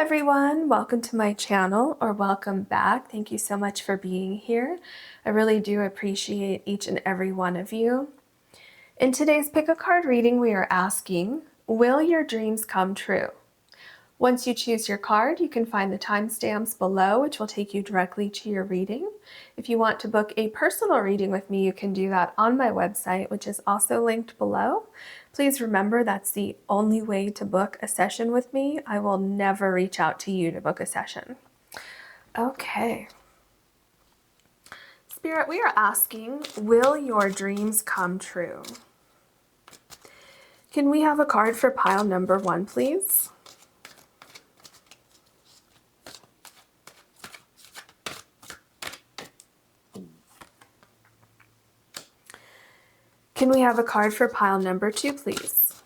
everyone, welcome to my channel, or welcome back. Thank you so much for being here. I really do appreciate each and every one of you. In today's pick a card reading, we are asking, will your dreams come true? Once you choose your card, you can find the timestamps below, which will take you directly to your reading. If you want to book a personal reading with me, you can do that on my website, which is also linked below. Please remember that's the only way to book a session with me. I will never reach out to you to book a session. Okay. Spirit, we are asking, will your dreams come true? Can we have a card for pile number 1, please? Can we have a card for pile number 2, please?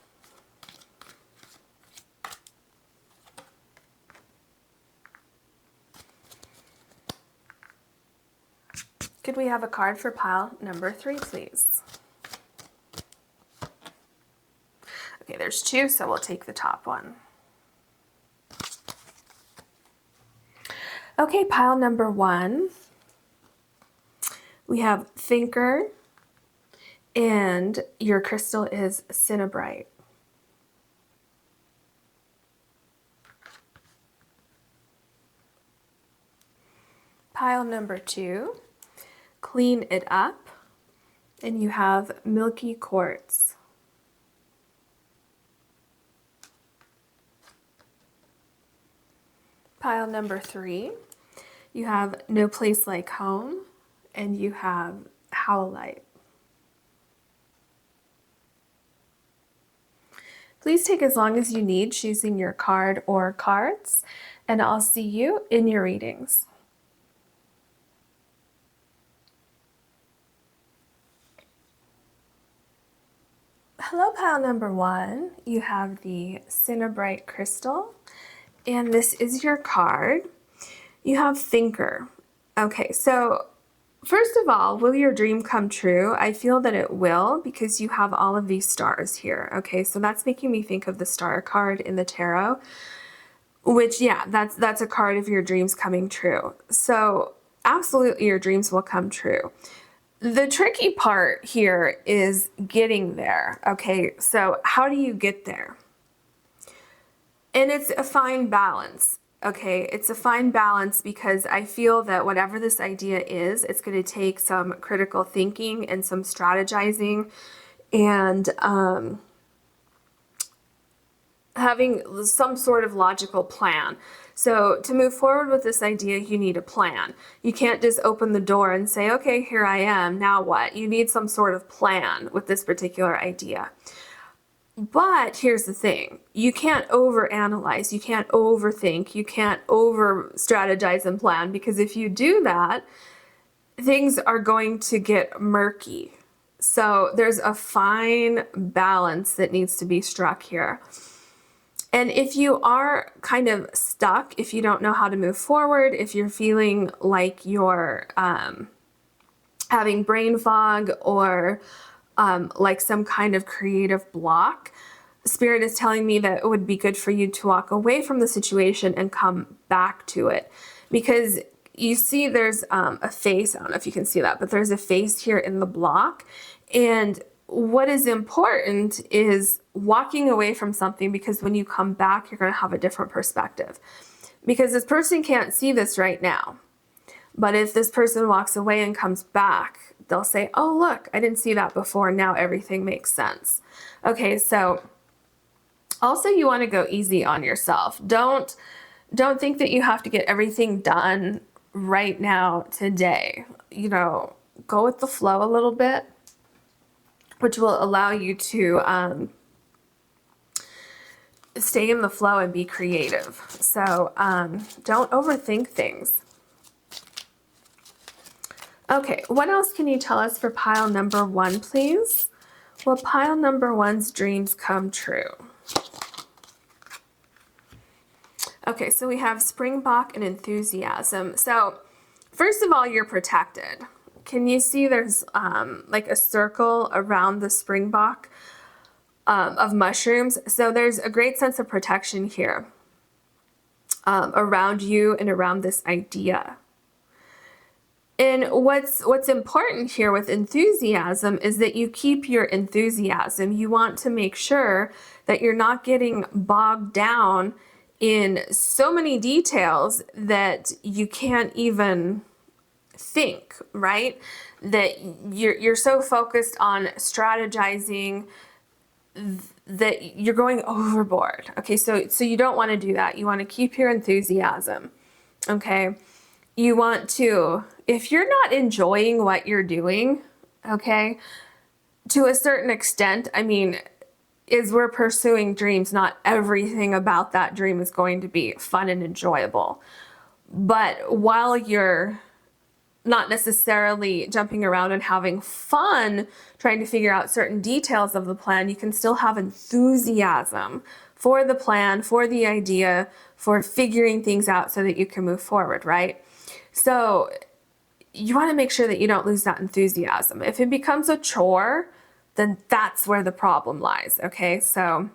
Could we have a card for pile number 3, please? Okay, there's 2, so we'll take the top one. Okay, pile number 1. We have Thinker, and your crystal is Cinnabrite. Pile number 2, Clean It Up, and you have Milky Quartz. Pile number 3, you have No Place Like Home, and you have Howlite. Please take as long as you need choosing your card or cards, and I'll see you in your readings. Hello, pile number 1. You have the Cinnabrite crystal, and this is your card. You have Thinker. Okay, so first of all, will your dream come true? I feel that it will because you have all of these stars here. Okay, so that's making me think of the star card in the tarot, which, yeah, that's a card of your dreams coming true. So absolutely your dreams will come true. The tricky part here is getting there. Okay, so how do you get there? And it's a fine balance. Okay, it's a fine balance because I feel that whatever this idea is, it's going to take some critical thinking and some strategizing and having some sort of logical plan. So to move forward with this idea, you need a plan. You can't just open the door and say, okay, here I am, now what? You need some sort of plan with this particular idea. But here's the thing, you can't overanalyze, you can't overthink, you can't over strategize and plan, because if you do that, things are going to get murky. So there's a fine balance that needs to be struck here. And if you are kind of stuck, if you don't know how to move forward, if you're feeling like you're having brain fog or like some kind of creative block, Spirit is telling me that it would be good for you to walk away from the situation and come back to it. Because you see there's a face, I don't know if you can see that, but there's a face here in the block. And what is important is walking away from something, because when you come back, you're going to have a different perspective. Because this person can't see this right now. But if this person walks away and comes back, they'll say, oh, look, I didn't see that before. Now everything makes sense. Okay, so also you want to go easy on yourself. Don't think that you have to get everything done right now today. You know, go with the flow a little bit, which will allow you to stay in the flow and be creative. So don't overthink things. Okay, what else can you tell us for pile number 1, please? Will pile number 1's dreams come true? Okay, so we have Springbok and Enthusiasm. So first of all, you're protected. Can you see there's like a circle around the Springbok of mushrooms? So there's a great sense of protection here. around you and around this idea. And what's important here with enthusiasm is that you keep your enthusiasm. You want to make sure that you're not getting bogged down in so many details that you can't even think, right? That you're so focused on strategizing that you're going overboard. Okay, so you don't want to do that. You want to keep your enthusiasm. Okay? You want to, if you're not enjoying what you're doing, okay, to a certain extent, I mean, as we're pursuing dreams, not everything about that dream is going to be fun and enjoyable. But while you're not necessarily jumping around and having fun trying to figure out certain details of the plan, you can still have enthusiasm for the plan, for the idea, for figuring things out so that you can move forward, right? So you want to make sure that you don't lose that enthusiasm. If it becomes a chore, then that's where the problem lies, okay? So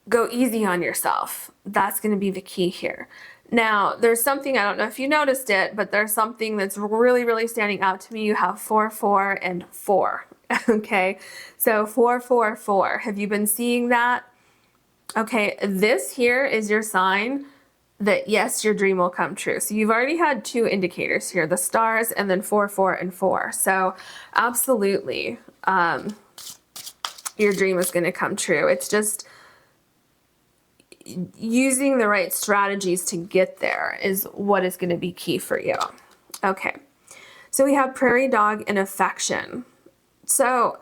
go easy on yourself. That's going to be the key here. Now, there's something, I don't know if you noticed it, but there's something that's really, really standing out to me. You have 4, 4, and 4, okay? So 4, 4, 4. Have you been seeing that? Okay, this here is your sign that yes, your dream will come true. So you've already had 2 indicators here, the stars and then 4, 4, and 4. So absolutely, your dream is going to come true. It's just using the right strategies to get there is what is going to be key for you. Okay, so we have prairie dog and affection. So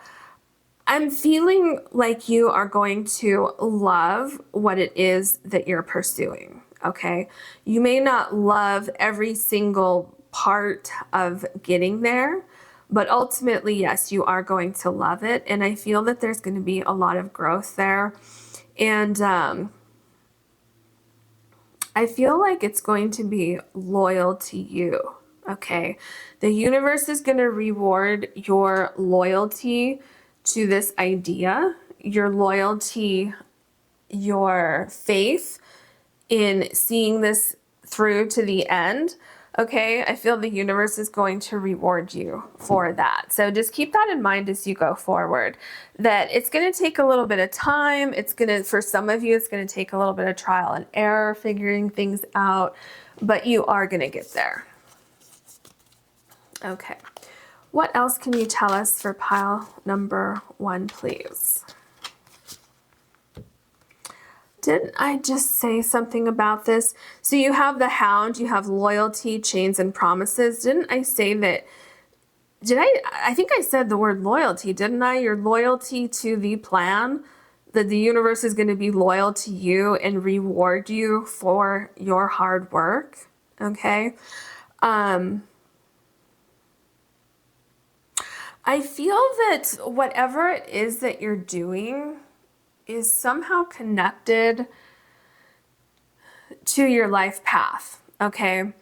I'm feeling like you are going to love what it is that you're pursuing. Okay, you may not love every single part of getting there, but ultimately, yes, you are going to love it. And I feel that there's going to be a lot of growth there. And I feel like it's going to be loyal to you. Okay, the universe is going to reward your loyalty to this idea, your loyalty, your faith in seeing this through to the end. Okay, I feel the universe is going to reward you for that. So just keep that in mind as you go forward, that it's going to take a little bit of time. It's going to, for some of you, it's going to take a little bit of trial and error, figuring things out, but you are going to get there. Okay, what else can you tell us for pile number 1, please? Didn't I just say something about this? So you have the Hound, you have loyalty, chains, and promises. Didn't I say that? I think I said the word loyalty, didn't I? Your loyalty to the plan, that the universe is going to be loyal to you and reward you for your hard work. Okay. I feel that whatever it is that you're doing is somehow connected to your life path, okay?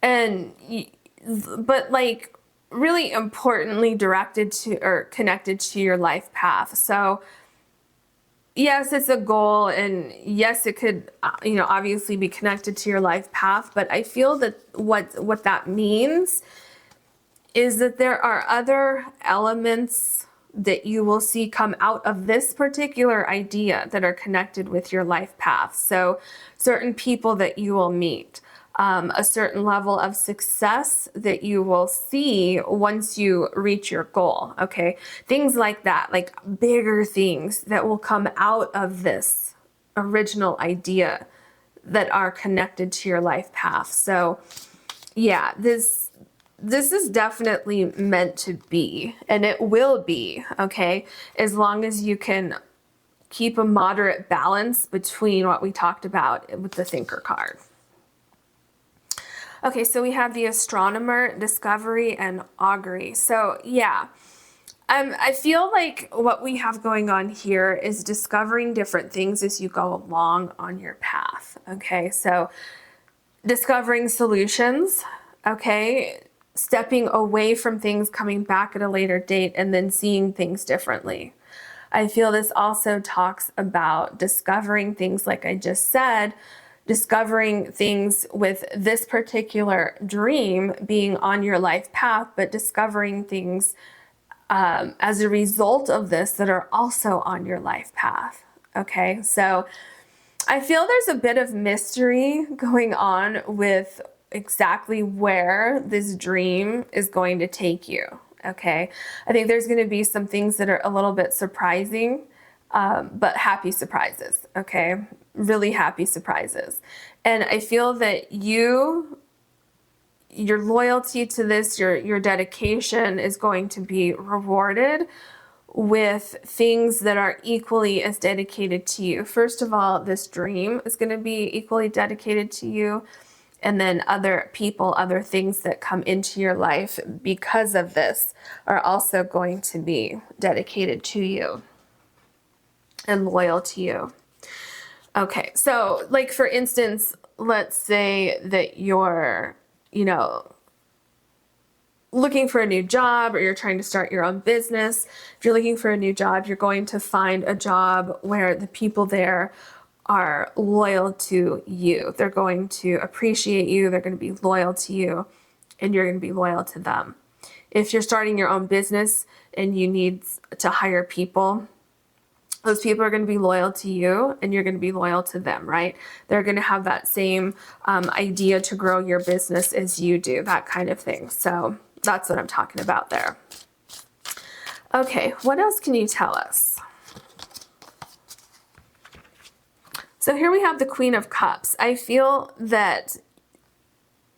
But like really importantly directed to or connected to your life path. So yes, it's a goal, and yes, it could, obviously be connected to your life path, but I feel that what that means is that there are other elements that you will see come out of this particular idea that are connected with your life path. So certain people that you will meet, a certain level of success that you will see once you reach your goal, okay? Things like that, like bigger things that will come out of this original idea that are connected to your life path. So yeah, this is definitely meant to be, and it will be, okay, as long as you can keep a moderate balance between what we talked about with the Thinker card. Okay, so we have the Astronomer, Discovery, and Augury. So yeah, I feel like what we have going on here is discovering different things as you go along on your path, okay? So discovering solutions, okay? Stepping away from things, coming back at a later date, and then seeing things differently. I feel this also talks about discovering things, like I just said, discovering things with this particular dream being on your life path, but discovering things as a result of this that are also on your life path. Okay, so I feel there's a bit of mystery going on with exactly where this dream is going to take you. Okay, I think there's going to be some things that are a little bit surprising, but happy surprises. Okay, really happy surprises. And I feel that your loyalty to this, your dedication is going to be rewarded with things that are equally as dedicated to you. First of all, this dream is going to be equally dedicated to you. And then other people, other things that come into your life because of this are also going to be dedicated to you and loyal to you. Okay, so like for instance, let's say that you're, looking for a new job, or you're trying to start your own business. If you're looking for a new job, you're going to find a job where the people there are loyal to you. They're going to appreciate you. They're going to be loyal to you, and you're going to be loyal to them. If you're starting your own business and you need to hire people, those people are going to be loyal to you, and you're going to be loyal to them, right? They're going to have that same idea to grow your business as you do, that kind of thing. So that's what I'm talking about there. Okay, what else can you tell us? So here we have the Queen of Cups. I feel that,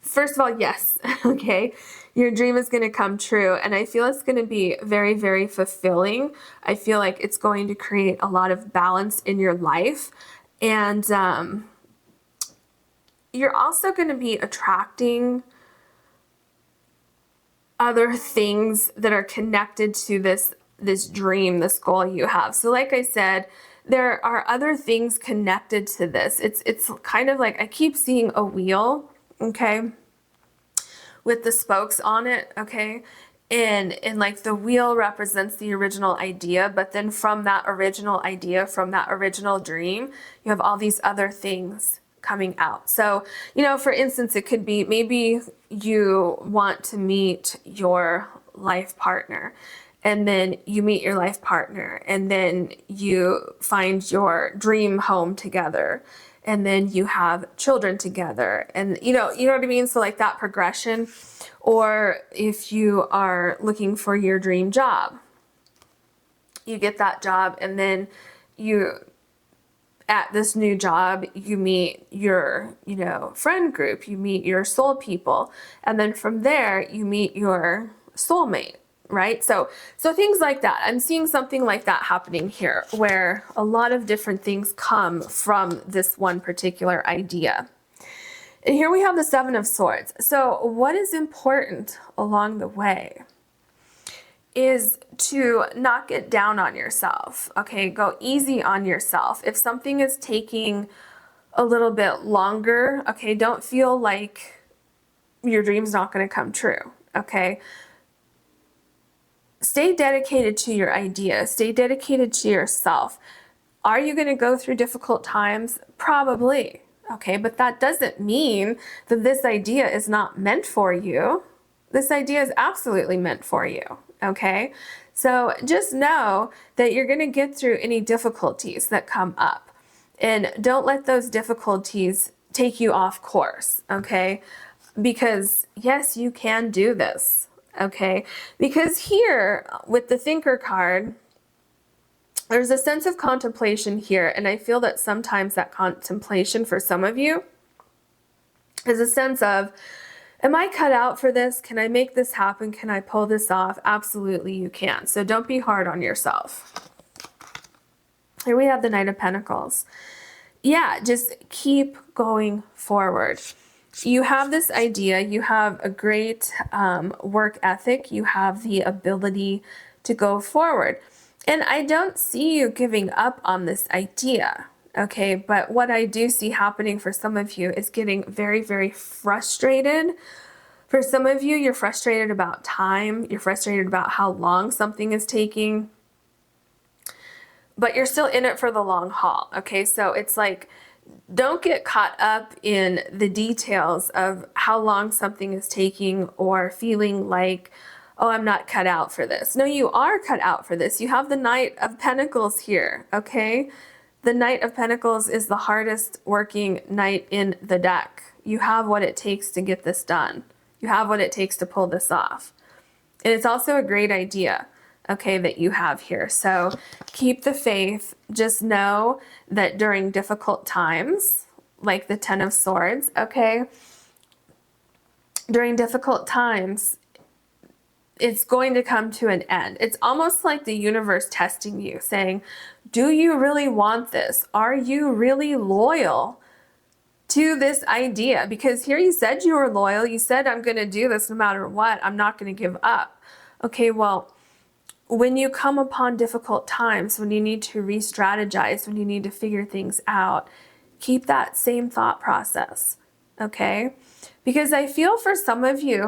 first of all, yes, okay, your dream is going to come true, and I feel it's going to be very, very fulfilling. I feel like it's going to create a lot of balance in your life, and you're also going to be attracting other things that are connected to this dream, this goal you have. So like I said, there are other things connected to this. It's kind of like, I keep seeing a wheel, okay, with the spokes on it, okay? And like the wheel represents the original idea, but then from that original idea, from that original dream, you have all these other things coming out. So, for instance, it could be maybe you want to meet your life partner, and then you meet your life partner, and then you find your dream home together, and then you have children together, and you know what I mean? So like that progression. Or if you are looking for your dream job, you get that job, and then at this new job, you meet your, friend group, you meet your soul people, and then from there, you meet your soulmate, right? So things like that. I'm seeing something like that happening here, where a lot of different things come from this one particular idea. And here we have the Seven of Swords. So what is important along the way is to not get down on yourself, okay? Go easy on yourself. If something is taking a little bit longer, okay, don't feel like your dream's not going to come true, okay? Stay dedicated to your idea. Stay dedicated to yourself. Are you going to go through difficult times? Probably, okay? But that doesn't mean that this idea is not meant for you. This idea is absolutely meant for you, okay? So just know that you're going to get through any difficulties that come up, and don't let those difficulties take you off course, okay? Because yes, you can do this, okay? Because here with the Thinker card, there's a sense of contemplation here, and I feel that sometimes that contemplation for some of you is a sense of, am I cut out for this? Can I make this happen? Can I pull this off? Absolutely you can. So don't be hard on yourself. Here we have the Knight of Pentacles. Yeah, just keep going forward. You have this idea. You have a great work ethic. You have the ability to go forward. And I don't see you giving up on this idea. Okay, but what I do see happening for some of you is getting very, very frustrated. For some of you, you're frustrated about time. You're frustrated about how long something is taking. but you're still in it for the long haul. Okay, so it's like, don't get caught up in the details of how long something is taking or feeling like, oh, I'm not cut out for this. No, you are cut out for this. You have the Knight of Pentacles here, okay? The Knight of Pentacles is the hardest working knight in the deck. You have what it takes to get this done. You have what it takes to pull this off. And it's also a great idea, okay, that you have here. So keep the faith. Just know that during difficult times, like the Ten of Swords, okay, during difficult times, it's going to come to an end. It's almost like the universe testing you, saying, do you really want this? Are you really loyal to this idea? Because here you said you were loyal. You said, I'm going to do this no matter what. I'm not going to give up. Okay, well, when you come upon difficult times, when you need to re-strategize, when you need to figure things out, keep that same thought process, okay? Because I feel for some of you,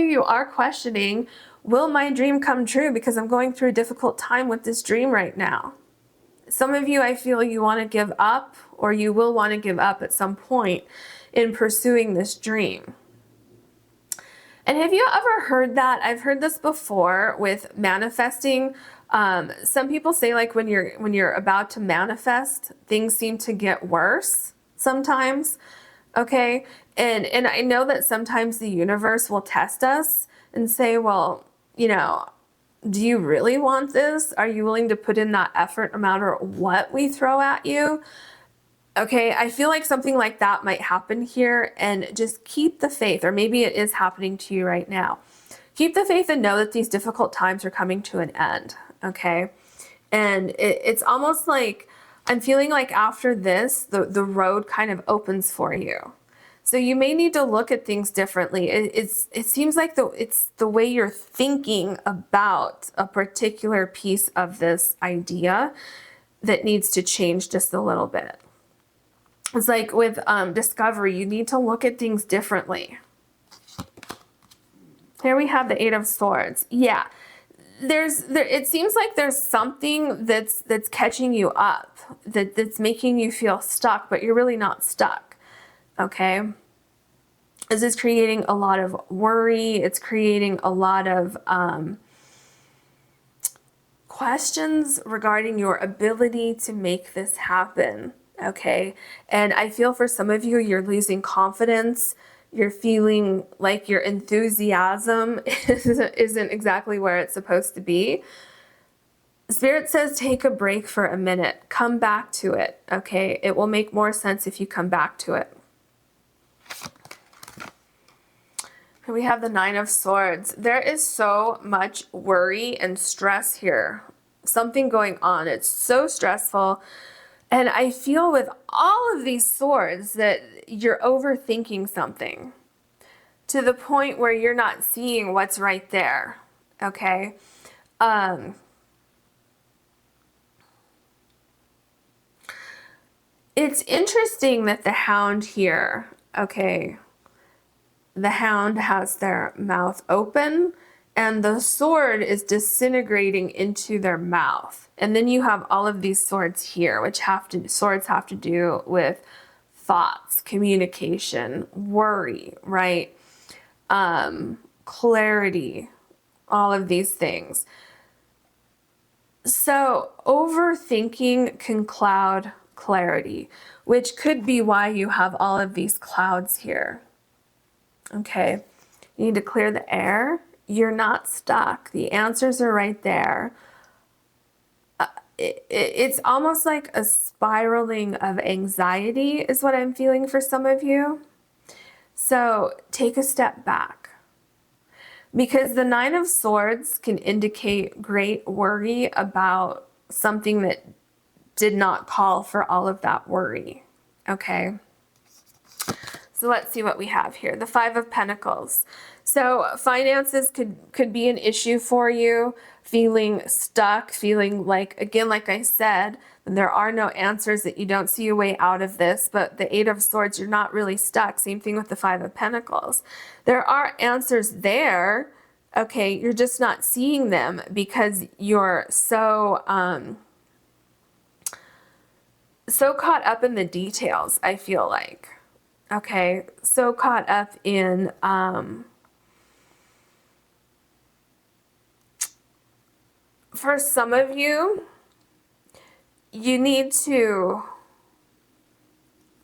you are questioning, will my dream come true? Because I'm going through a difficult time with this dream right now. Some of you, I feel you want to give up, or you will want to give up at some point in pursuing this dream. And have you ever heard that? I've heard this before with manifesting. Some people say, like, when you're about to manifest, things seem to get worse sometimes. Okay, and I know that sometimes the universe will test us and say, well, you know, do you really want this? Are you willing to put in that effort no matter what we throw at you? Okay, I feel like something like that might happen here, and just keep the faith, or maybe it is happening to you right now. Keep the faith and know that these difficult times are coming to an end, okay? And it's almost like, I'm feeling like after this, the road kind of opens for you. So you may need to look at things differently. It seems like it's the way you're thinking about a particular piece of this idea that needs to change just a little bit. It's like with discovery, you need to look at things differently. Here we have the Eight of Swords. Yeah, it seems like there's something that's catching you up, that's making you feel stuck, but you're really not stuck. Okay. This is creating a lot of worry. It's creating a lot of questions regarding your ability to make this happen. Okay. And I feel for some of you, you're losing confidence. You're feeling like your enthusiasm isn't exactly where it's supposed to be. Spirit says take a break for a minute. Come back to it, okay? It will make more sense if you come back to it. Here we have the Nine of Swords. There is so much worry and stress here. Something going on. It's so stressful. And I feel with all of these swords that you're overthinking something to the point where you're not seeing what's right there, okay? It's interesting that the Hound here, okay, the Hound has their mouth open and the sword is disintegrating into their mouth. And then you have all of these swords here, which swords have to do with thoughts, communication, worry, right? Clarity, all of these things. So overthinking can cloud clarity, which could be why you have all of these clouds here. Okay, you need to clear the air. You're not stuck. The answers are right there. It's almost like a spiraling of anxiety is what I'm feeling for some of you. So take a step back, because the Nine of Swords can indicate great worry about something that did not call for all of that worry. Okay. So let's see what we have here. The Five of Pentacles. So finances could be an issue for you, feeling stuck, feeling like, again, like I said, there are no answers, that you don't see a way out of this. But the Eight of Swords, you're not really stuck. Same thing with the Five of Pentacles. There are answers there. Okay, you're just not seeing them because you're so so caught up in the details, I feel like. Okay, so caught up in for some of you, you need to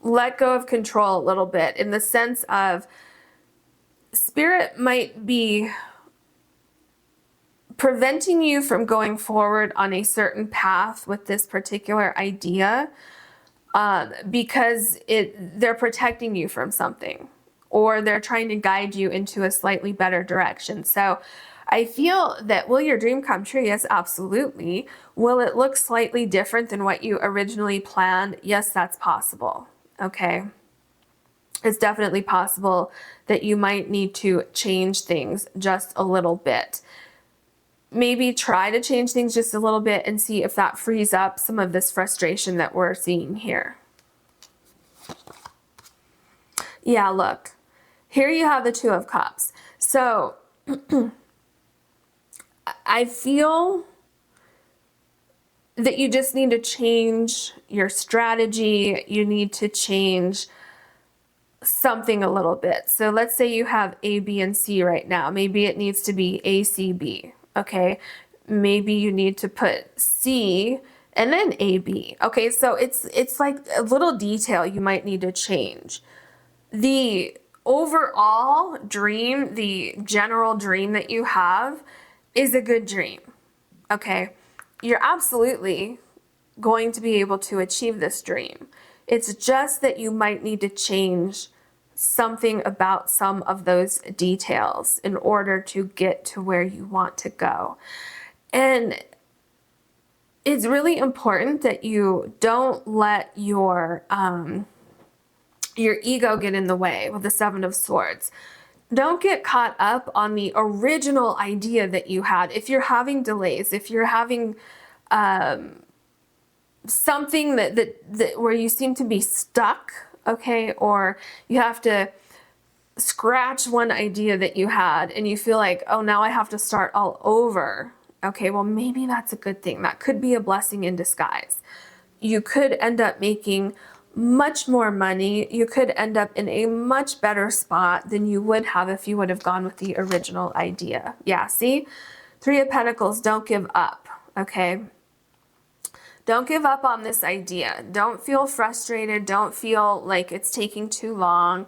let go of control a little bit, in the sense of spirit might be preventing you from going forward on a certain path with this particular idea, because they're protecting you from something, or they're trying to guide you into a slightly better direction. So I feel that, will your dream come true? Yes, absolutely. Will it look slightly different than what you originally planned? Yes, that's possible. Okay. It's definitely possible that you might need to change things just a little bit. Maybe try to change things just a little bit and see if that frees up some of this frustration that we're seeing here. Yeah, look. Here you have the Two of Cups. So I feel that you just need to change your strategy. You need to change something a little bit. So let's say you have A, B, and C right now. Maybe it needs to be A, C, B. Okay, maybe you need to put C and then A, B. Okay, so it's like a little detail you might need to change. The overall dream, the general dream that you have, is a good dream. Okay, you're absolutely going to be able to achieve this dream. It's just that you might need to change something about some of those details in order to get to where you want to go. And it's really important that you don't let your ego get in the way with the Seven of Swords. Don't get caught up on the original idea that you had. If you're having delays, if you're having something that where you seem to be stuck, okay, or you have to scratch one idea that you had and you feel like, oh, now I have to start all over. Okay, well, maybe that's a good thing. That could be a blessing in disguise. You could end up making much more money. You could end up in a much better spot than you would have if you would have gone with the original idea. Yeah, see? Three of Pentacles, don't give up, okay? Don't give up on this idea. Don't feel frustrated. Don't feel like it's taking too long.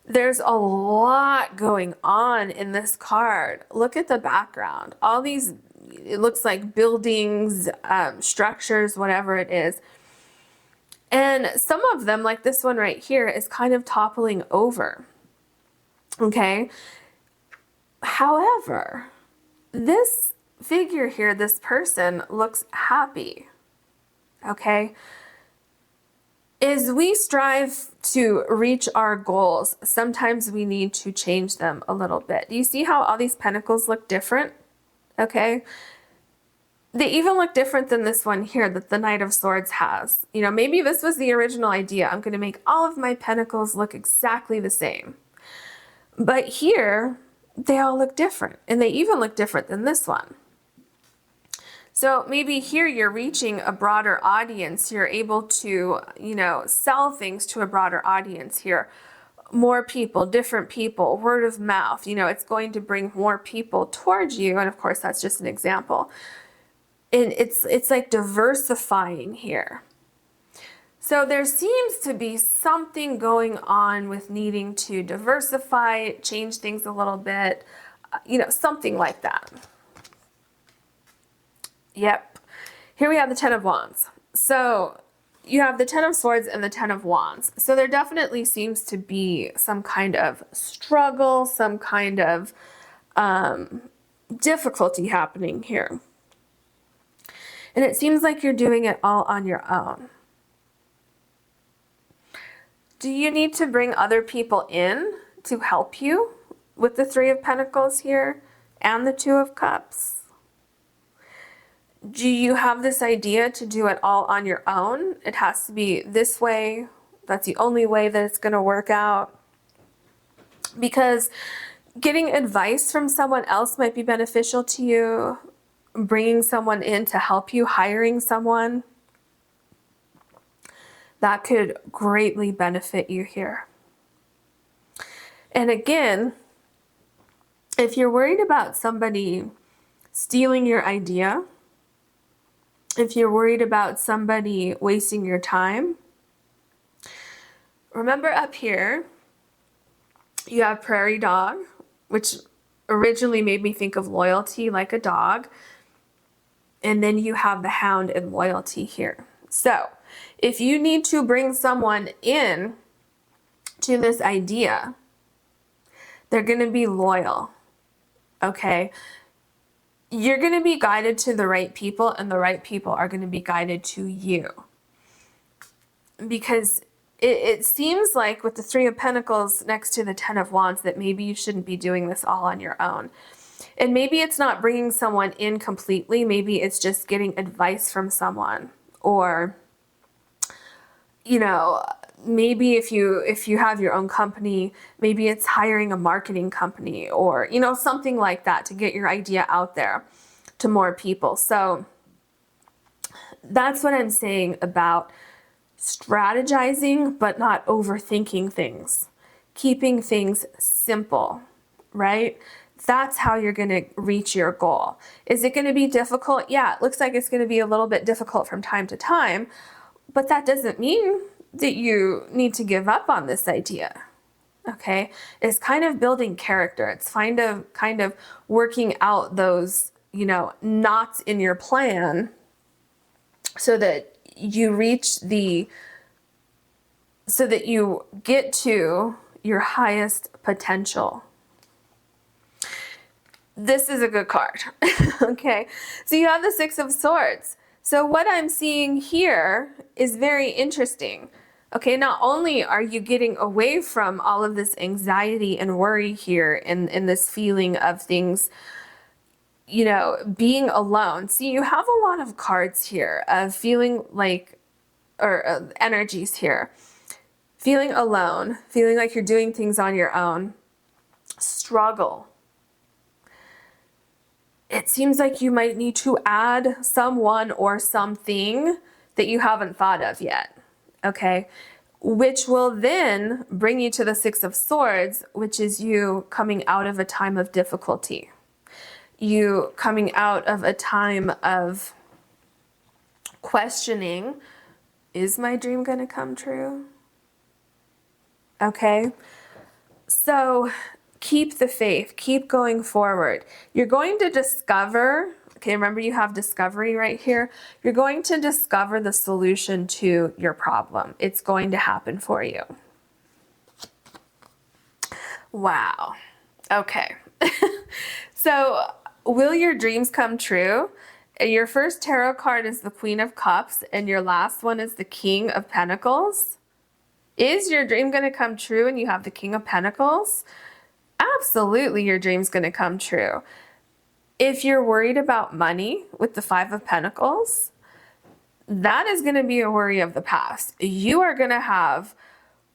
There's a lot going on in this card. Look at the background. All these, it looks like buildings, structures, whatever it is. And some of them, like this one right here, is kind of toppling over. Okay? However, this figure here, this person, looks happy. Okay? As we strive to reach our goals, sometimes we need to change them a little bit. Do you see how all these pentacles look different? Okay? They even look different than this one here that the Knight of Swords has. You know, maybe this was the original idea. I'm going to make all of my pentacles look exactly the same. But here, they all look different. And they even look different than this one. So maybe here you're reaching a broader audience. You're able to, you know, sell things to a broader audience here. More people, different people, word of mouth. You know, it's going to bring more people towards you. And of course, that's just an example. And it's like diversifying here. So there seems to be something going on with needing to diversify, change things a little bit, you know, something like that. Yep. Here we have the Ten of Wands. So you have the Ten of Swords and the Ten of Wands. So there definitely seems to be some kind of struggle, some kind of difficulty happening here. And it seems like you're doing it all on your own. Do you need to bring other people in to help you with the Three of Pentacles here and the Two of Cups? Do you have this idea to do it all on your own? It has to be this way. That's the only way that it's going to work out. Because getting advice from someone else might be beneficial to you. Bringing someone in to help you, hiring someone. that could greatly benefit you here. And again, if you're worried about somebody stealing your idea, if you're worried about somebody wasting your time, remember up here, you have prairie dog, which originally made me think of loyalty like a dog. And then you have the hound and loyalty here. So if you need to bring someone in to this idea, they're going to be loyal. Okay? You're going to be guided to the right people, and the right people are going to be guided to you. Because it seems like with the Three of Pentacles next to the Ten of Wands that maybe you shouldn't be doing this all on your own. And maybe it's not bringing someone in completely. Maybe it's just getting advice from someone. Or, you know, maybe if you have your own company, maybe it's hiring a marketing company or, you know, something like that to get your idea out there to more people. So that's what I'm saying about strategizing, but not overthinking things. Keeping things simple, right? That's how you're going to reach your goal. Is it going to be difficult? Yeah, it looks like it's going to be a little bit difficult from time to time, but that doesn't mean that you need to give up on this idea. Okay? It's kind of building character. It's kind of working out those, you know, knots in your plan so that you get to your highest potential. This is a good card. Okay, so you have the Six of Swords. So what I'm seeing here is very interesting. Okay, not only are you getting away from all of this anxiety and worry here and this feeling of things, you know, being alone. See, you have a lot of cards here of feeling like, or energies here. Feeling alone, feeling like you're doing things on your own. Struggle. It seems like you might need to add someone or something that you haven't thought of yet, okay? Which will then bring you to the Six of Swords, which is you coming out of a time of difficulty. You coming out of a time of questioning, is my dream going to come true? Okay? So keep the faith, keep going forward. You're going to discover, okay, remember you have discovery right here. You're going to discover the solution to your problem. It's going to happen for you. Wow. Okay. So will your dreams come true? Your first tarot card is the Queen of Cups, and your last one is the King of Pentacles. Is your dream going to come true and you have the King of Pentacles? Absolutely, your dream's going to come true. If you're worried about money with the Five of Pentacles, that is going to be a worry of the past. You are going to have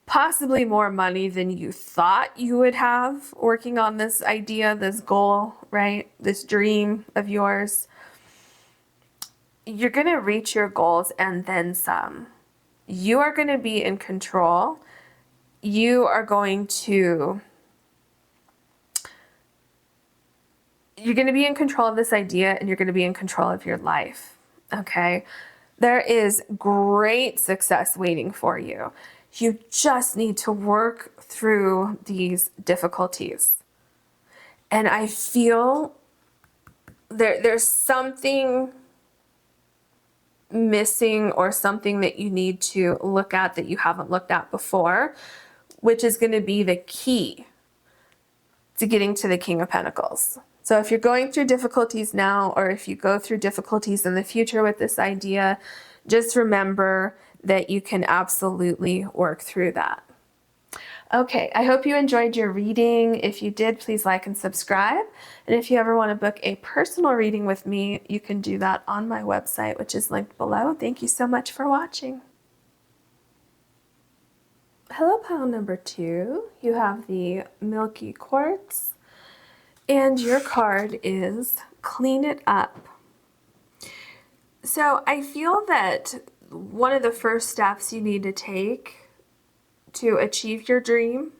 possibly more money than you thought you would have working on this idea, this goal, right? This dream of yours. You're going to reach your goals and then some. You are going to be in control. You are going to... You're going to be in control of this idea, and you're going to be in control of your life, okay? There is great success waiting for you. You just need to work through these difficulties. And I feel there's something missing or something that you need to look at that you haven't looked at before, which is going to be the key to getting to the King of Pentacles. So if you're going through difficulties now, or if you go through difficulties in the future with this idea, just remember that you can absolutely work through that. Okay, I hope you enjoyed your reading. If you did, please like and subscribe. And if you ever want to book a personal reading with me, you can do that on my website, which is linked below. Thank you so much for watching. Hello, pile number 2. You have the Milky Quartz. And your card is Clean It Up. So I feel that one of the first steps you need to take to achieve your dream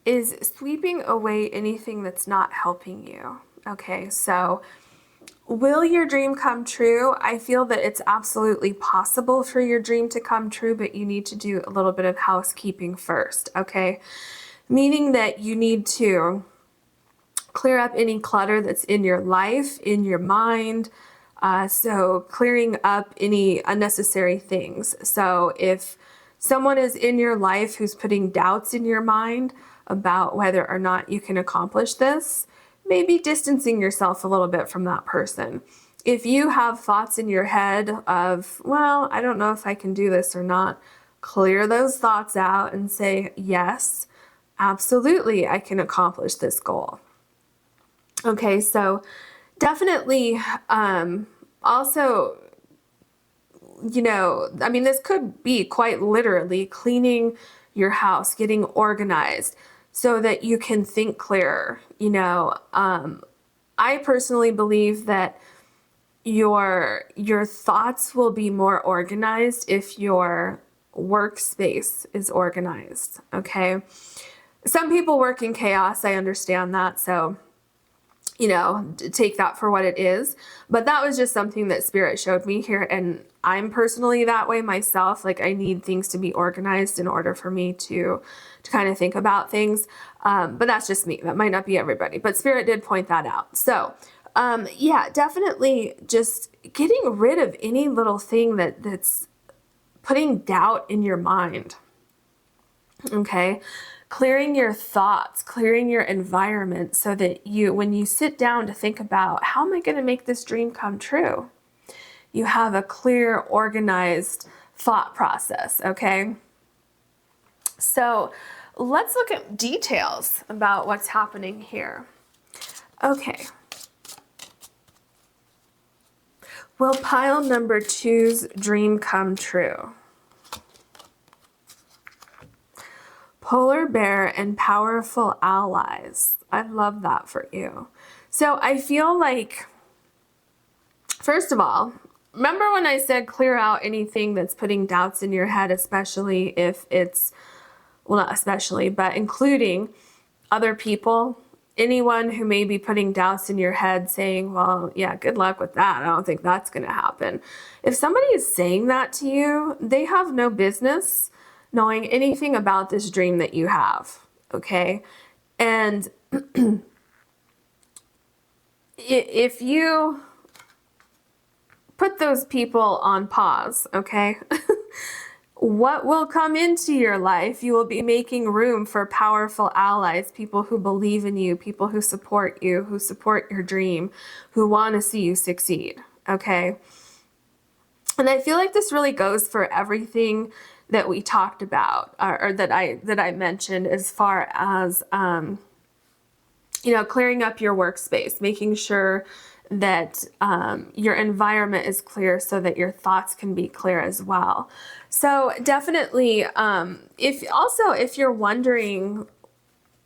is sweeping away anything that's not helping you. Okay, so will your dream come true? I feel that it's absolutely possible for your dream to come true, but you need to do a little bit of housekeeping first, okay? Meaning that you need to clear up any clutter that's in your life, in your mind. So clearing up any unnecessary things. So if someone is in your life who's putting doubts in your mind about whether or not you can accomplish this, maybe distancing yourself a little bit from that person. If you have thoughts in your head of, well, I don't know if I can do this or not, clear those thoughts out and say, yes, absolutely, I can accomplish this goal. Okay, so definitely also, I mean, this could be quite literally cleaning your house, getting organized so that you can think clearer. I personally believe that your thoughts will be more organized if your workspace is organized, okay? Some people work in chaos, I understand that, so take that for what it is. But that was just something that Spirit showed me here. And I'm personally that way myself. Like, I need things to be organized in order for me to kind of think about things. But that's just me. That might not be everybody. But Spirit did point that out. So, yeah, definitely just getting rid of any little thing that's putting doubt in your mind. Okay? Clearing your thoughts, clearing your environment so that when you sit down to think about how am I going to make this dream come true, you have a clear, organized thought process, okay? So let's look at details about what's happening here. Okay. Will pile number 2's dream come true? Polar bear and powerful allies. I love that for you. So I feel like, first of all, remember when I said clear out anything that's putting doubts in your head, especially if it's, well, not especially, but including other people, anyone who may be putting doubts in your head saying, well, yeah, good luck with that. I don't think that's going to happen. If somebody is saying that to you, they have no business knowing anything about this dream that you have, okay? And if you put those people on pause, okay, what will come into your life? You will be making room for powerful allies, people who believe in you, people who support you, who support your dream, who want to see you succeed, okay? And I feel like this really goes for everything that we talked about, or that I mentioned, as far as clearing up your workspace, making sure that your environment is clear so that your thoughts can be clear as well. So definitely, if you're wondering,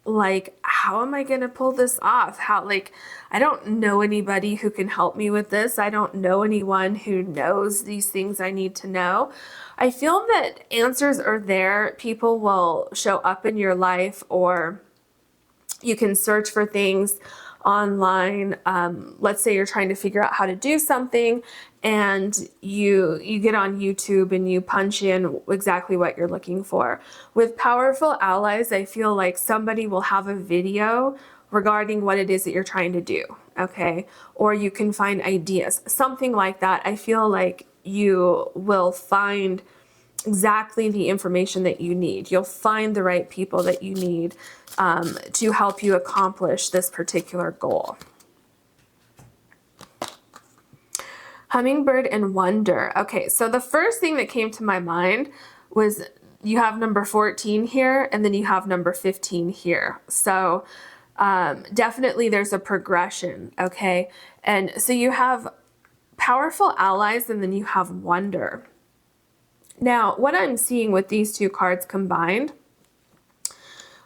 like, how am I going to pull this off? I don't know anybody who can help me with this. I don't know anyone who knows these things I need to know. I feel that answers are there. People will show up in your life, or you can search for things online. Let's say you're trying to figure out how to do something, and you get on YouTube and you punch in exactly what you're looking for. With powerful allies, I feel like somebody will have a video regarding what it is that you're trying to do, okay? Or you can find ideas, something like that. I feel like you will find exactly the information that you need. You'll find the right people that you need to help you accomplish this particular goal. Hummingbird and wonder. Okay, so the first thing that came to my mind was you have number 14 here, and then you have number 15 here. So definitely there's a progression, okay? And so you have powerful allies, and then you have wonder. Now, what I'm seeing with these two cards combined,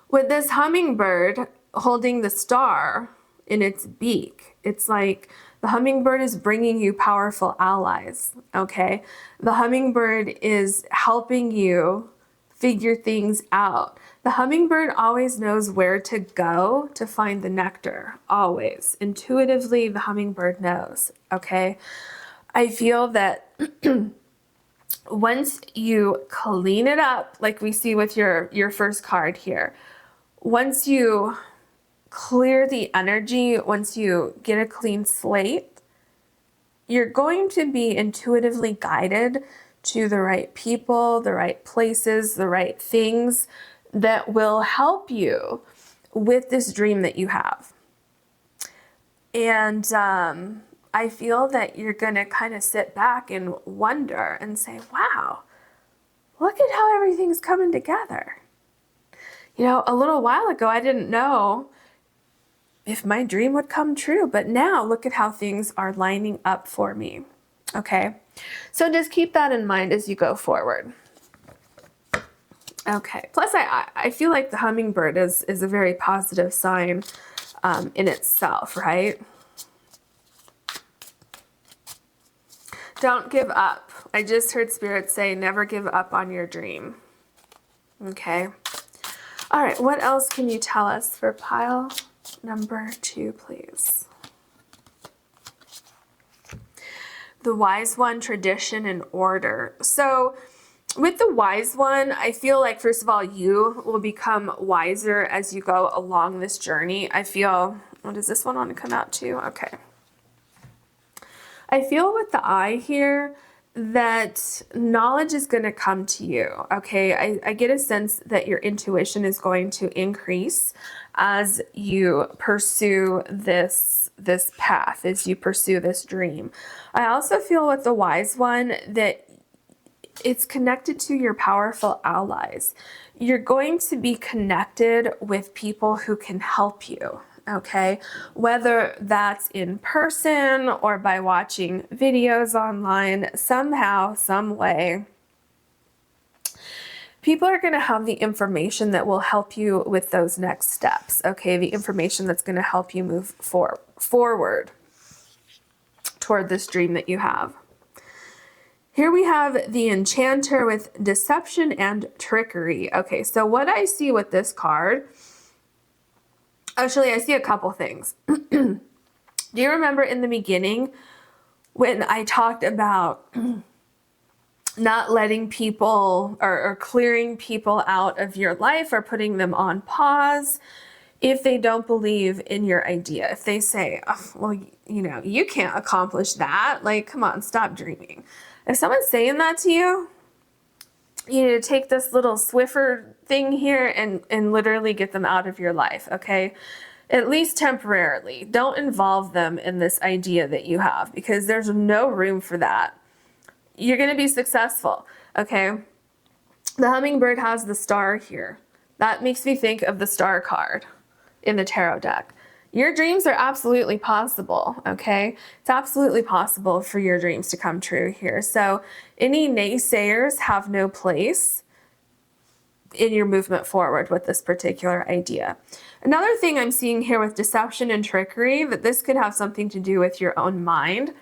with this hummingbird holding the star in its beak, it's like the The hummingbird is bringing you powerful allies, okay? The hummingbird is helping you figure things out. The hummingbird always knows where to go to find the nectar, always. Intuitively, the hummingbird knows, okay? I feel that once you clean it up, like we see with your first card here, once you clear the energy, once you get a clean slate, you're going to be intuitively guided to the right people, the right places, the right things that will help you with this dream that you have. And I feel that you're going to kind of sit back and wonder and say, wow, look at how everything's coming together. You know, a little while ago, I didn't know if my dream would come true, but now look at how things are lining up for me. Okay, so just keep that in mind as you go forward. Okay, plus I feel like the hummingbird is a very positive sign in itself, right? Don't give up. I just heard Spirit say never give up on your dream. Okay. All right, what else can you tell us for pile number 2, please? The wise one, tradition and order. So with the wise one, I feel like, first of all, you will become wiser as you go along this journey. I feel, oh, does this one want to come out too? Okay. I feel with the eye here that knowledge is going to come to you. Okay. I get a sense that your intuition is going to increase as you pursue this path, as you pursue this dream. I also feel with the wise one that it's connected to your powerful allies. You're going to be connected with people who can help you, okay? Whether that's in person or by watching videos online, somehow, some way, people are going to have the information that will help you with those next steps, okay? The information that's going to help you move forward toward this dream that you have. Here we have the enchanter with deception and trickery. Okay, so what I see with this card, actually I see a couple things. Do you remember in the beginning when I talked about not letting people or clearing people out of your life or putting them on pause if they don't believe in your idea? If they say, oh, well, you know, you can't accomplish that. Like, come on, stop dreaming. If someone's saying that to you, you need to take this little Swiffer thing here and literally get them out of your life, okay? At least temporarily. Don't involve them in this idea that you have, because there's no room for that. You're going to be successful, okay? The hummingbird has the star here. That makes me think of the star card in the tarot deck. Your dreams are absolutely possible, okay? It's absolutely possible for your dreams to come true here. So any naysayers have no place in your movement forward with this particular idea. Another thing I'm seeing here with deception and trickery, that this could have something to do with your own mind.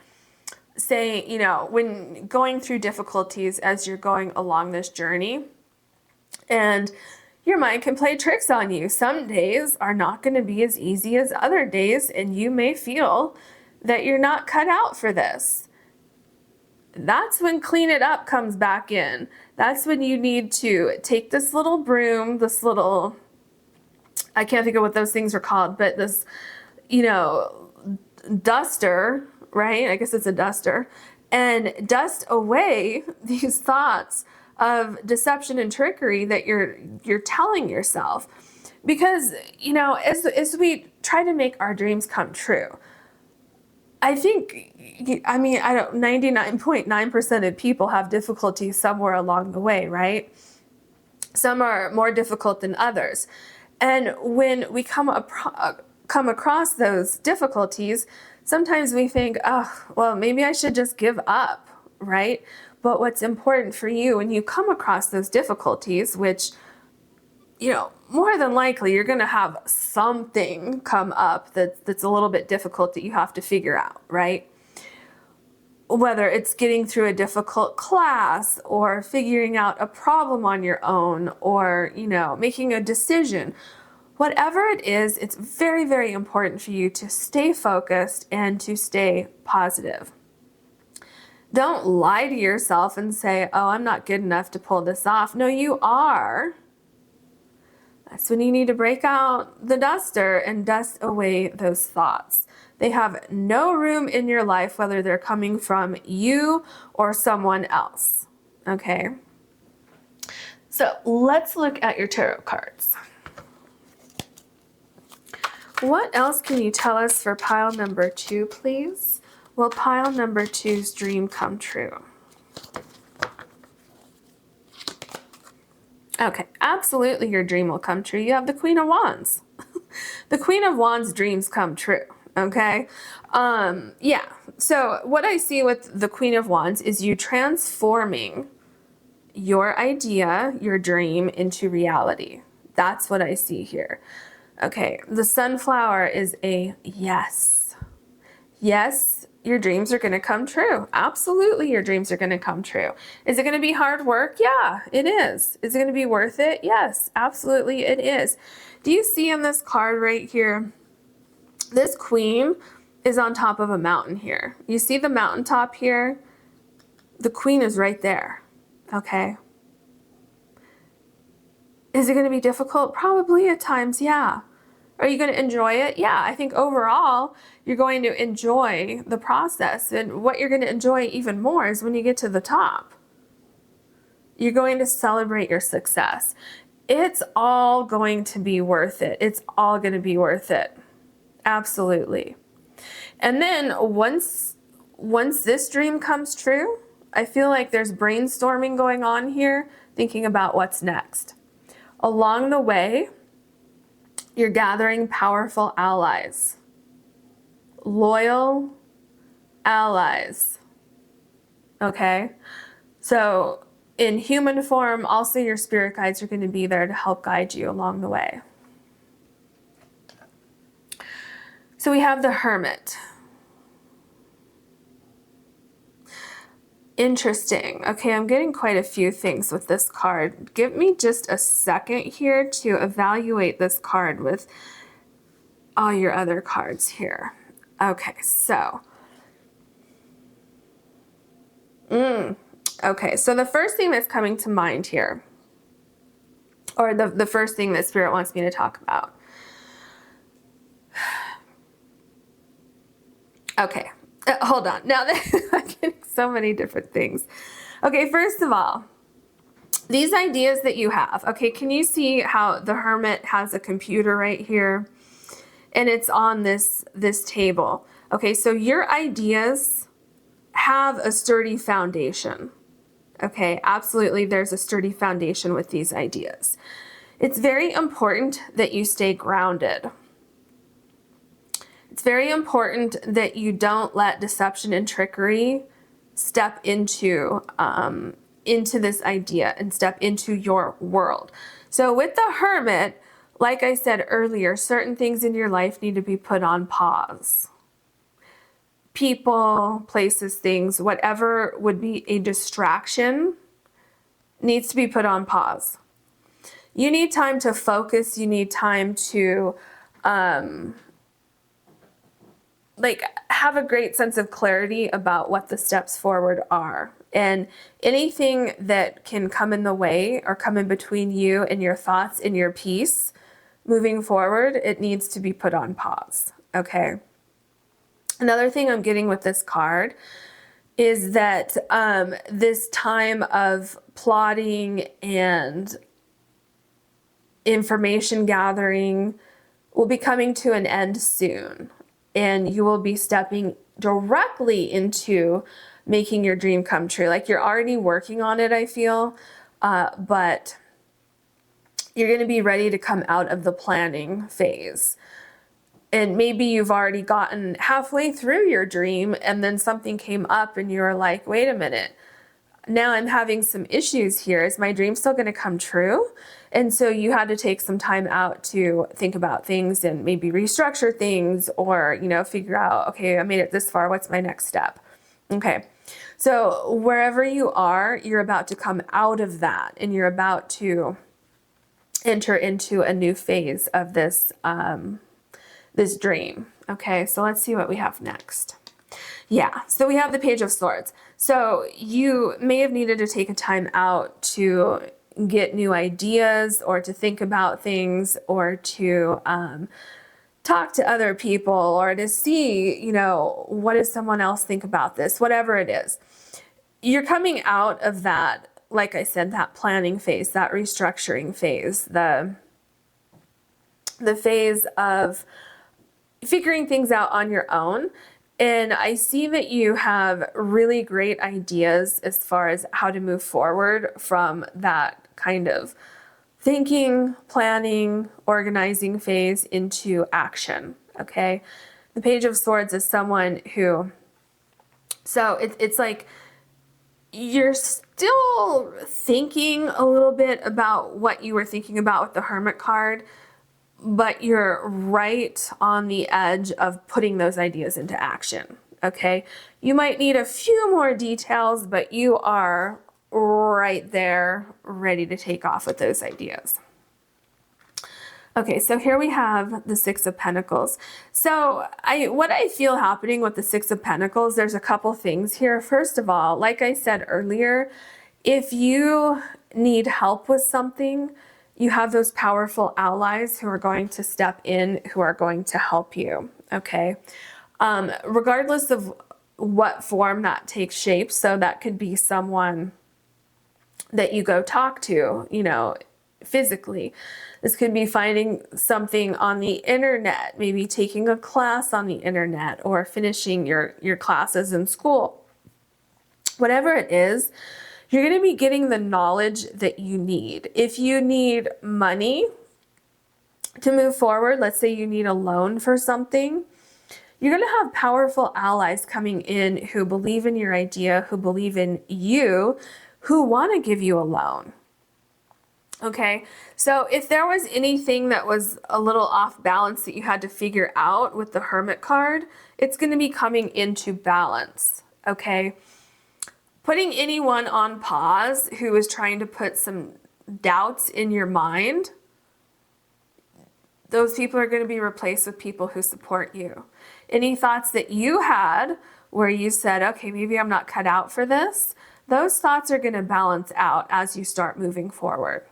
Say, you know, when going through difficulties as you're going along this journey, and your mind can play tricks on you. Some days are not going to be as easy as other days, and you may feel that you're not cut out for this. That's when clean it up comes back in. That's when you need to take this little broom, this little, I can't think of what those things are called, but this, you know, duster, right? I guess it's a duster, and dust away these thoughts of deception and trickery that you're telling yourself. Because, you know, as we try to make our dreams come true, I think, I mean, 99.9% of people have difficulties somewhere along the way, right? Some are more difficult than others. And when we come across those difficulties, sometimes we think, oh, well, maybe I should just give up, right? But what's important for you when you come across those difficulties, which more than likely you're going to have something come up that's a little bit difficult that you have to figure out, right? Whether it's getting through a difficult class or figuring out a problem on your own or, making a decision. Whatever it is, it's very, very important for you to stay focused and to stay positive. Don't lie to yourself and say, oh, I'm not good enough to pull this off. No, you are. That's when you need to break out the duster and dust away those thoughts. They have no room in your life, whether they're coming from you or someone else. Okay? So let's look at your tarot cards. What else can you tell us for pile number 2, please? Will pile number 2's dream come true? Okay, absolutely your dream will come true. You have the Queen of Wands. The Queen of Wands dreams come true, okay? Yeah, so what I see with the Queen of Wands is you transforming your idea, your dream, into reality. That's what I see here. Okay, the sunflower is a yes. Yes, your dreams are going to come true. Absolutely, your dreams are going to come true. Is it going to be hard work? Yeah, it is. Is it going to be worth it? Yes, absolutely it is. Do you see in this card right here? This queen is on top of a mountain here. You see the mountaintop here? The queen is right there, okay? Is it going to be difficult? Probably at times, yeah. Are you going to enjoy it? Yeah, I think overall you're going to enjoy the process. And what you're going to enjoy even more is when you get to the top. You're going to celebrate your success. It's all going to be worth it. It's all going to be worth it. Absolutely. And then once this dream comes true, I feel like there's brainstorming going on here, thinking about what's next. Along the way, you're gathering powerful allies, loyal allies, okay? So in human form, also your spirit guides are going to be there to help guide you along the way. So we have the Hermit. Interesting. Okay, I'm getting quite a few things with this card. Give me just a second here to evaluate this card with all your other cards here. Okay, so. Okay, so the first thing that's coming to mind here, or the first thing that Spirit wants me to talk about. Okay, hold on. Now that I'm getting so many different things. Okay, first of all, these ideas that you have, okay, can you see how the Hermit has a computer right here? And it's on this table. Okay, so your ideas have a sturdy foundation. Okay, absolutely, there's a sturdy foundation with these ideas. It's very important that you stay grounded. It's very important that you don't let deception and trickery step into this idea and step into your world. So with the Hermit, like I said earlier, certain things in your life need to be put on pause. People, places, things, whatever would be a distraction needs to be put on pause. You need time to focus. You need time to have a great sense of clarity about what the steps forward are. And anything that can come in the way or come in between you and your thoughts and your peace moving forward, it needs to be put on pause, okay? Another thing I'm getting with this card is that this time of plotting and information gathering will be coming to an end soon. And you will be stepping directly into making your dream come true. Like you're already working on it, I feel, but you're going to be ready to come out of the planning phase. And maybe you've already gotten halfway through your dream and then something came up and you're like, wait a minute, now I'm having some issues here. Is my dream still going to come true? And so you had to take some time out to think about things and maybe restructure things, or, you know, figure out, okay, I made it this far. What's my next step? Okay. So wherever you are, you're about to come out of that, and you're about to enter into a new phase of this, this dream. Okay. So let's see what we have next. Yeah, so we have the Page of Swords. So you may have needed to take a time out to get new ideas, or to think about things, or to talk to other people, or to see, you know, what does someone else think about this, whatever it is. You're coming out of that, like I said, that planning phase, that restructuring phase, the phase of figuring things out on your own. And I see that you have really great ideas as far as how to move forward from that kind of thinking, planning, organizing phase into action. Okay. The Page of Swords is someone who, so it's like you're still thinking a little bit about what you were thinking about with the Hermit card, but you're right on the edge of putting those ideas into action. Okay. You might need a few more details, but you are right there ready to take off with those ideas. Okay, so here we have the Six of Pentacles. So what I feel happening with the Six of Pentacles, there's a couple things here. First of all, like I said earlier, if you need help with something, you have those powerful allies who are going to step in, who are going to help you, okay? Regardless of what form that takes shape. So that could be someone that you go talk to, you know, physically. This could be finding something on the internet, maybe taking a class on the internet, or finishing your classes in school. Whatever it is, you're going to be getting the knowledge that you need. If you need money to move forward, let's say you need a loan for something, you're going to have powerful allies coming in who believe in your idea, who believe in you, who want to give you a loan. Okay, so if there was anything that was a little off balance that you had to figure out with the Hermit card, it's going to be coming into balance. Okay, putting anyone on pause who is trying to put some doubts in your mind, those people are going to be replaced with people who support you. Any thoughts that you had where you said, okay, maybe I'm not cut out for this, those thoughts are going to balance out as you start moving forward.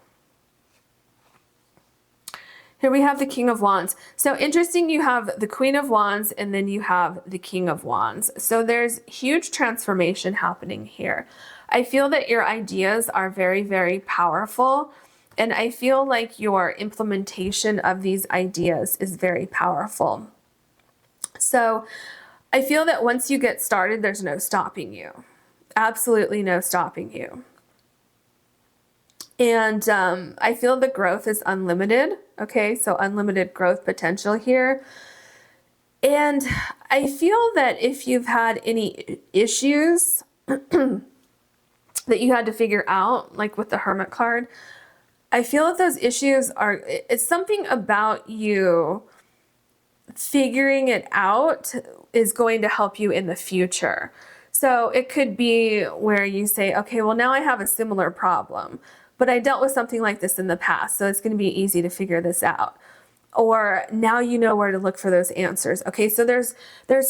Here we have the King of Wands. So interesting, you have the Queen of Wands and then you have the King of Wands. So there's huge transformation happening here. I feel that your ideas are very, very powerful. And I feel like your implementation of these ideas is very powerful. So I feel that once you get started, there's no stopping you. Absolutely no stopping you. And I feel the growth is unlimited. Okay, so unlimited growth potential here. And I feel that if you've had any issues that you had to figure out, like with the Hermit card, I feel that those issues are, it's something about you figuring it out is going to help you in the future. So it could be where you say, okay, well now I have a similar problem, but I dealt with something like this in the past, so it's going to be easy to figure this out. Or now you know where to look for those answers. Okay, so there's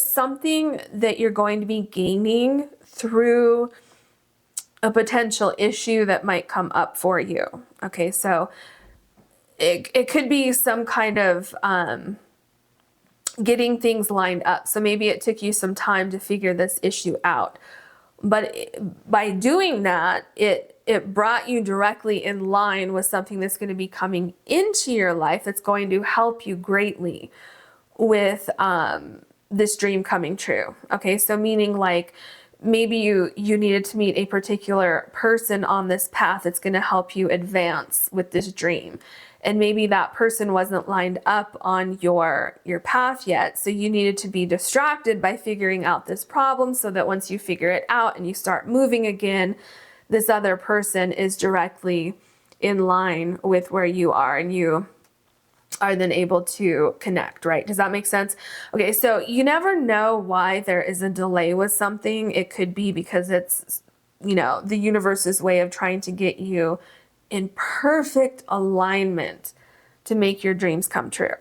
something that you're going to be gaining through a potential issue that might come up for you. Okay, so it could be some kind of getting things lined up. So maybe it took you some time to figure this issue out. But by doing that, it brought you directly in line with something that's going to be coming into your life that's going to help you greatly with this dream coming true. Okay, so meaning like maybe you needed to meet a particular person on this path that's going to help you advance with this dream. And maybe that person wasn't lined up on your path yet. So you needed to be distracted by figuring out this problem so that once you figure it out and you start moving again, this other person is directly in line with where you are, and you are then able to connect, right? Does that make sense? Okay, so you never know why there is a delay with something. It could be because it's, you know, the universe's way of trying to get you in perfect alignment to make your dreams come true.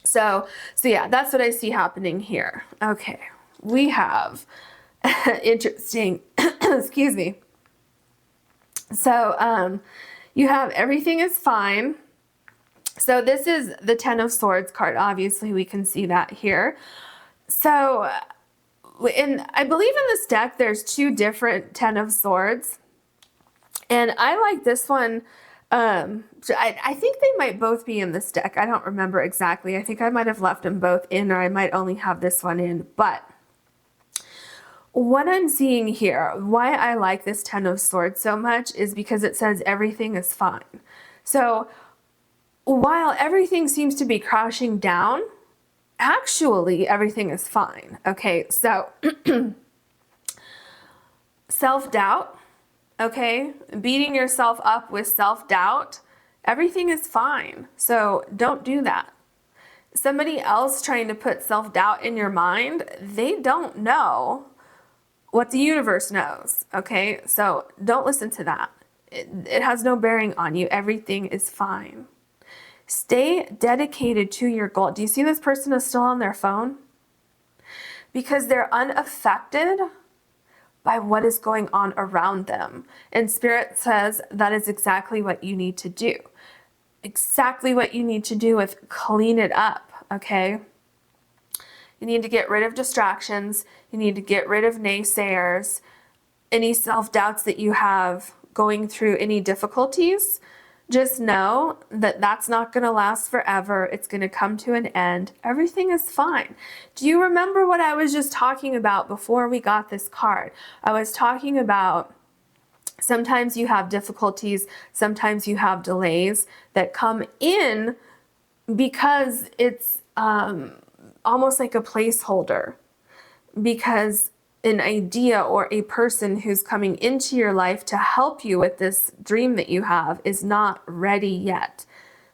So yeah, that's what I see happening here. Okay, we have interesting, excuse me. So you have everything is fine. So this is the Ten of Swords card. Obviously, we can see that here. So, I believe in this deck, there's two different Ten of Swords. And I like this one. I think they might both be in this deck. I don't remember exactly. I think I might have left them both in, or I might only have this one in. But what I'm seeing here, why I like this Ten of Swords so much, is because it says everything is fine. So while everything seems to be crashing down, actually everything is fine. Okay, so self-doubt, okay, beating yourself up with self-doubt, everything is fine. So don't do that. Somebody else trying to put self-doubt in your mind, they don't know what the universe knows, okay? So don't listen to that. It has no bearing on you. Everything is fine. Stay dedicated to your goal. Do you see this person is still on their phone? Because they're unaffected by what is going on around them. And Spirit says that is exactly what you need to do. Exactly what you need to do is clean it up, okay? You need to get rid of distractions. You need to get rid of naysayers. Any self-doubts that you have going through any difficulties, just know that that's not going to last forever. It's going to come to an end. Everything is fine. Do you remember what I was just talking about before we got this card? I was talking about sometimes you have difficulties, sometimes you have delays that come in because it's almost like a placeholder, because an idea or a person who's coming into your life to help you with this dream that you have is not ready yet.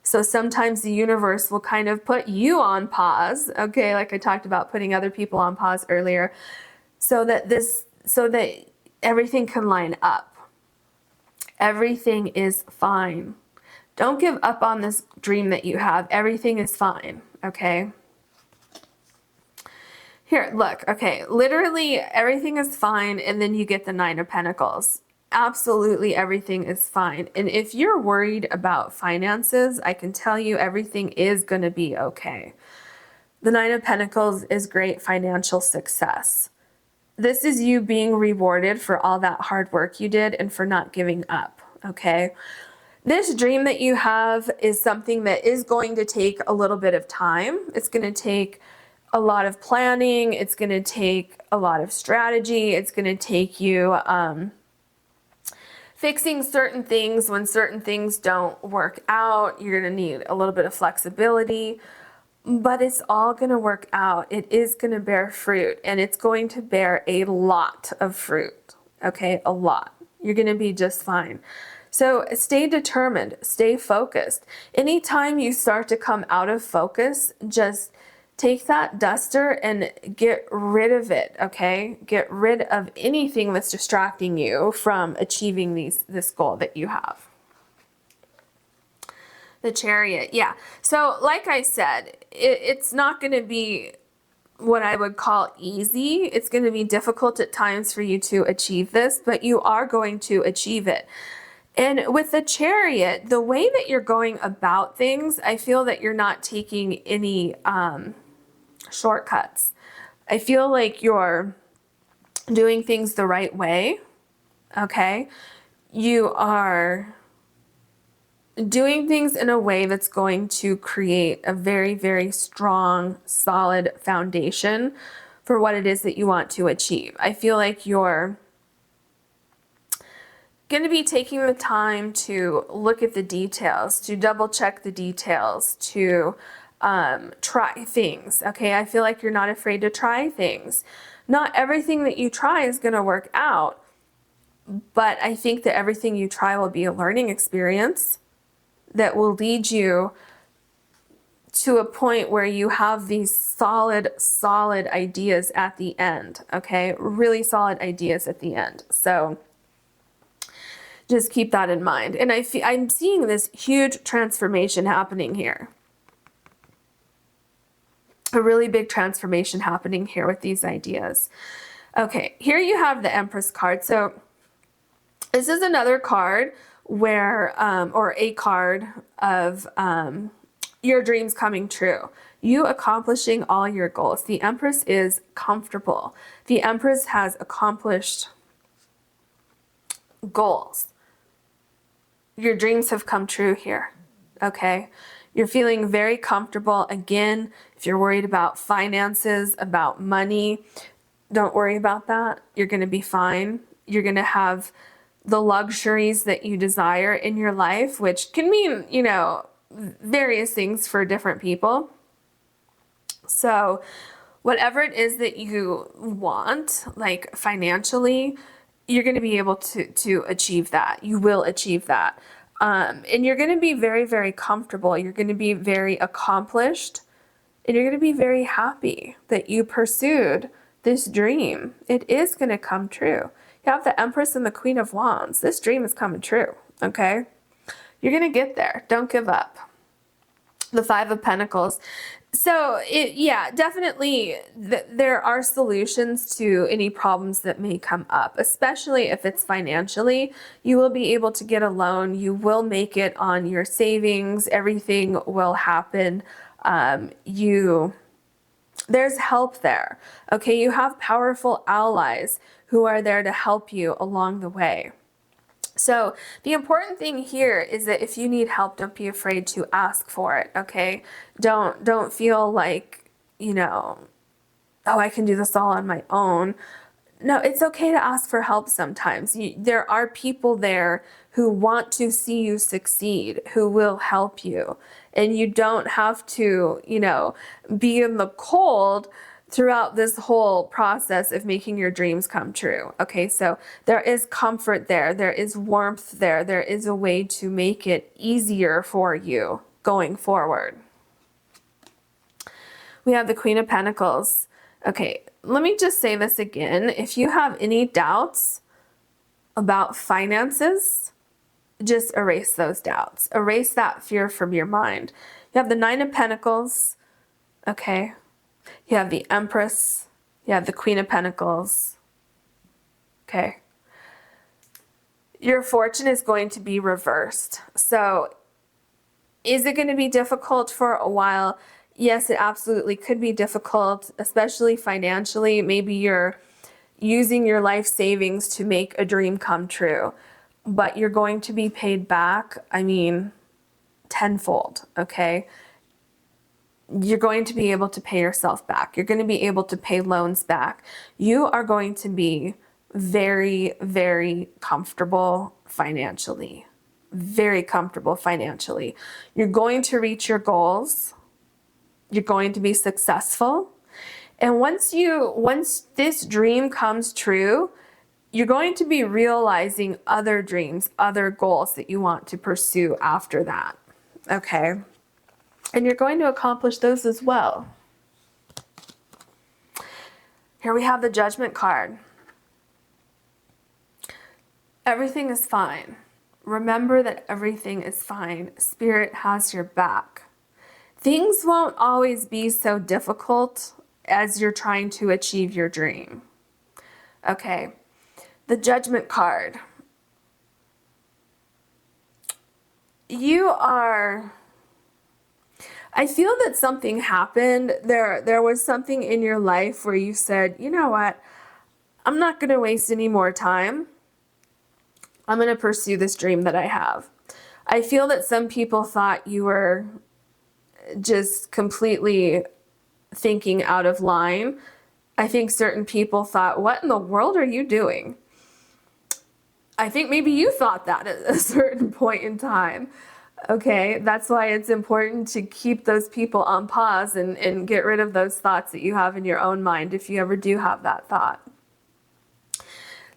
So sometimes the universe will kind of put you on pause, okay, like I talked about putting other people on pause earlier, so that everything can line up. Everything is fine. Don't give up on this dream that you have. Everything is fine, okay? Here, look, okay, literally everything is fine, and then you get the Nine of Pentacles. Absolutely everything is fine. And if you're worried about finances, I can tell you everything is going to be okay. The Nine of Pentacles is great financial success. This is you being rewarded for all that hard work you did and for not giving up, okay? This dream that you have is something that is going to take a little bit of time. It's going to take a lot of planning. It's going to take a lot of strategy. It's going to take you fixing certain things when certain things don't work out. You're going to need a little bit of flexibility, but it's all going to work out. It is going to bear fruit, and it's going to bear a lot of fruit. Okay, a lot. You're going to be just fine. So stay determined, stay focused. Anytime you start to come out of focus, just take that duster and get rid of it, okay? Get rid of anything that's distracting you from achieving this goal that you have. The Chariot, yeah. So like I said, it's not going to be what I would call easy. It's going to be difficult at times for you to achieve this, but you are going to achieve it. And with the Chariot, the way that you're going about things, I feel that you're not taking any shortcuts. I feel like you're doing things the right way, okay? You are doing things in a way that's going to create a very, very strong, solid foundation for what it is that you want to achieve. I feel like you're going to be taking the time to look at the details, to double check the details, to try things, okay? I feel like you're not afraid to try things. Not everything that you try is going to work out, But I think that everything you try will be a learning experience that will lead you to a point where you have these solid ideas at the end, okay? Really solid ideas at the end. So just keep that in mind. And I'm seeing this huge transformation happening here. A really big transformation happening here with these ideas. Okay, here you have the Empress card. So this is another card where, or a card of your dreams coming true. You accomplishing all your goals. The Empress is comfortable. The Empress has accomplished goals. Your dreams have come true here, okay? You're feeling very comfortable. Again, if you're worried about finances, about money, don't worry about that. You're going to be fine. You're going to have the luxuries that you desire in your life, which can mean, you know, various things for different people. So whatever it is that you want, like financially, you're going to be able to achieve that. You will achieve that. And you're going to be very, very comfortable. You're going to be very accomplished. And you're going to be very happy that you pursued this dream. It is going to come true. You have the Empress and the Queen of Wands. This dream is coming true, okay? You're going to get there. Don't give up. The Five of Pentacles. So, yeah, definitely there are solutions to any problems that may come up, especially if it's financially. You will be able to get a loan. You will make it on your savings. Everything will happen. There's help there. Okay, you have powerful allies who are there to help you along the way. So the important thing here is that if you need help, don't be afraid to ask for it, okay? Don't feel like, you know, oh, I can do this all on my own. No, it's okay to ask for help sometimes. There are people there who want to see you succeed, who will help you. And you don't have to, you know, be in the cold throughout this whole process of making your dreams come true. Okay, so there is comfort there. There is warmth there. There is a way to make it easier for you going forward. We have the Queen of Pentacles. Okay, let me just say this again. If you have any doubts about finances, just erase those doubts. Erase that fear from your mind. You have the Nine of Pentacles. Okay. You have the Empress. You have the Queen of Pentacles. Okay. Your fortune is going to be reversed. So is it going to be difficult for a while? Yes, it absolutely could be difficult, especially financially. Maybe you're using your life savings to make a dream come true, but you're going to be paid back, I mean, tenfold, okay? You're going to be able to pay yourself back. You're going to be able to pay loans back. You are going to be very, very comfortable financially. Very comfortable financially. You're going to reach your goals. You're going to be successful. And once this dream comes true, you're going to be realizing other dreams, other goals that you want to pursue after that. Okay? And you're going to accomplish those as well. Here we have the Judgment card. Everything is fine. Remember that everything is fine. Spirit has your back. Things won't always be so difficult as you're trying to achieve your dream. Okay. The Judgment card. I feel that something happened. There was something in your life where you said, you know what? I'm not going to waste any more time. I'm going to pursue this dream that I have. I feel that some people thought you were just completely thinking out of line. I think certain people thought, what in the world are you doing? I think maybe you thought that at a certain point in time. Okay, that's why it's important to keep those people on pause and get rid of those thoughts that you have in your own mind if you ever do have that thought.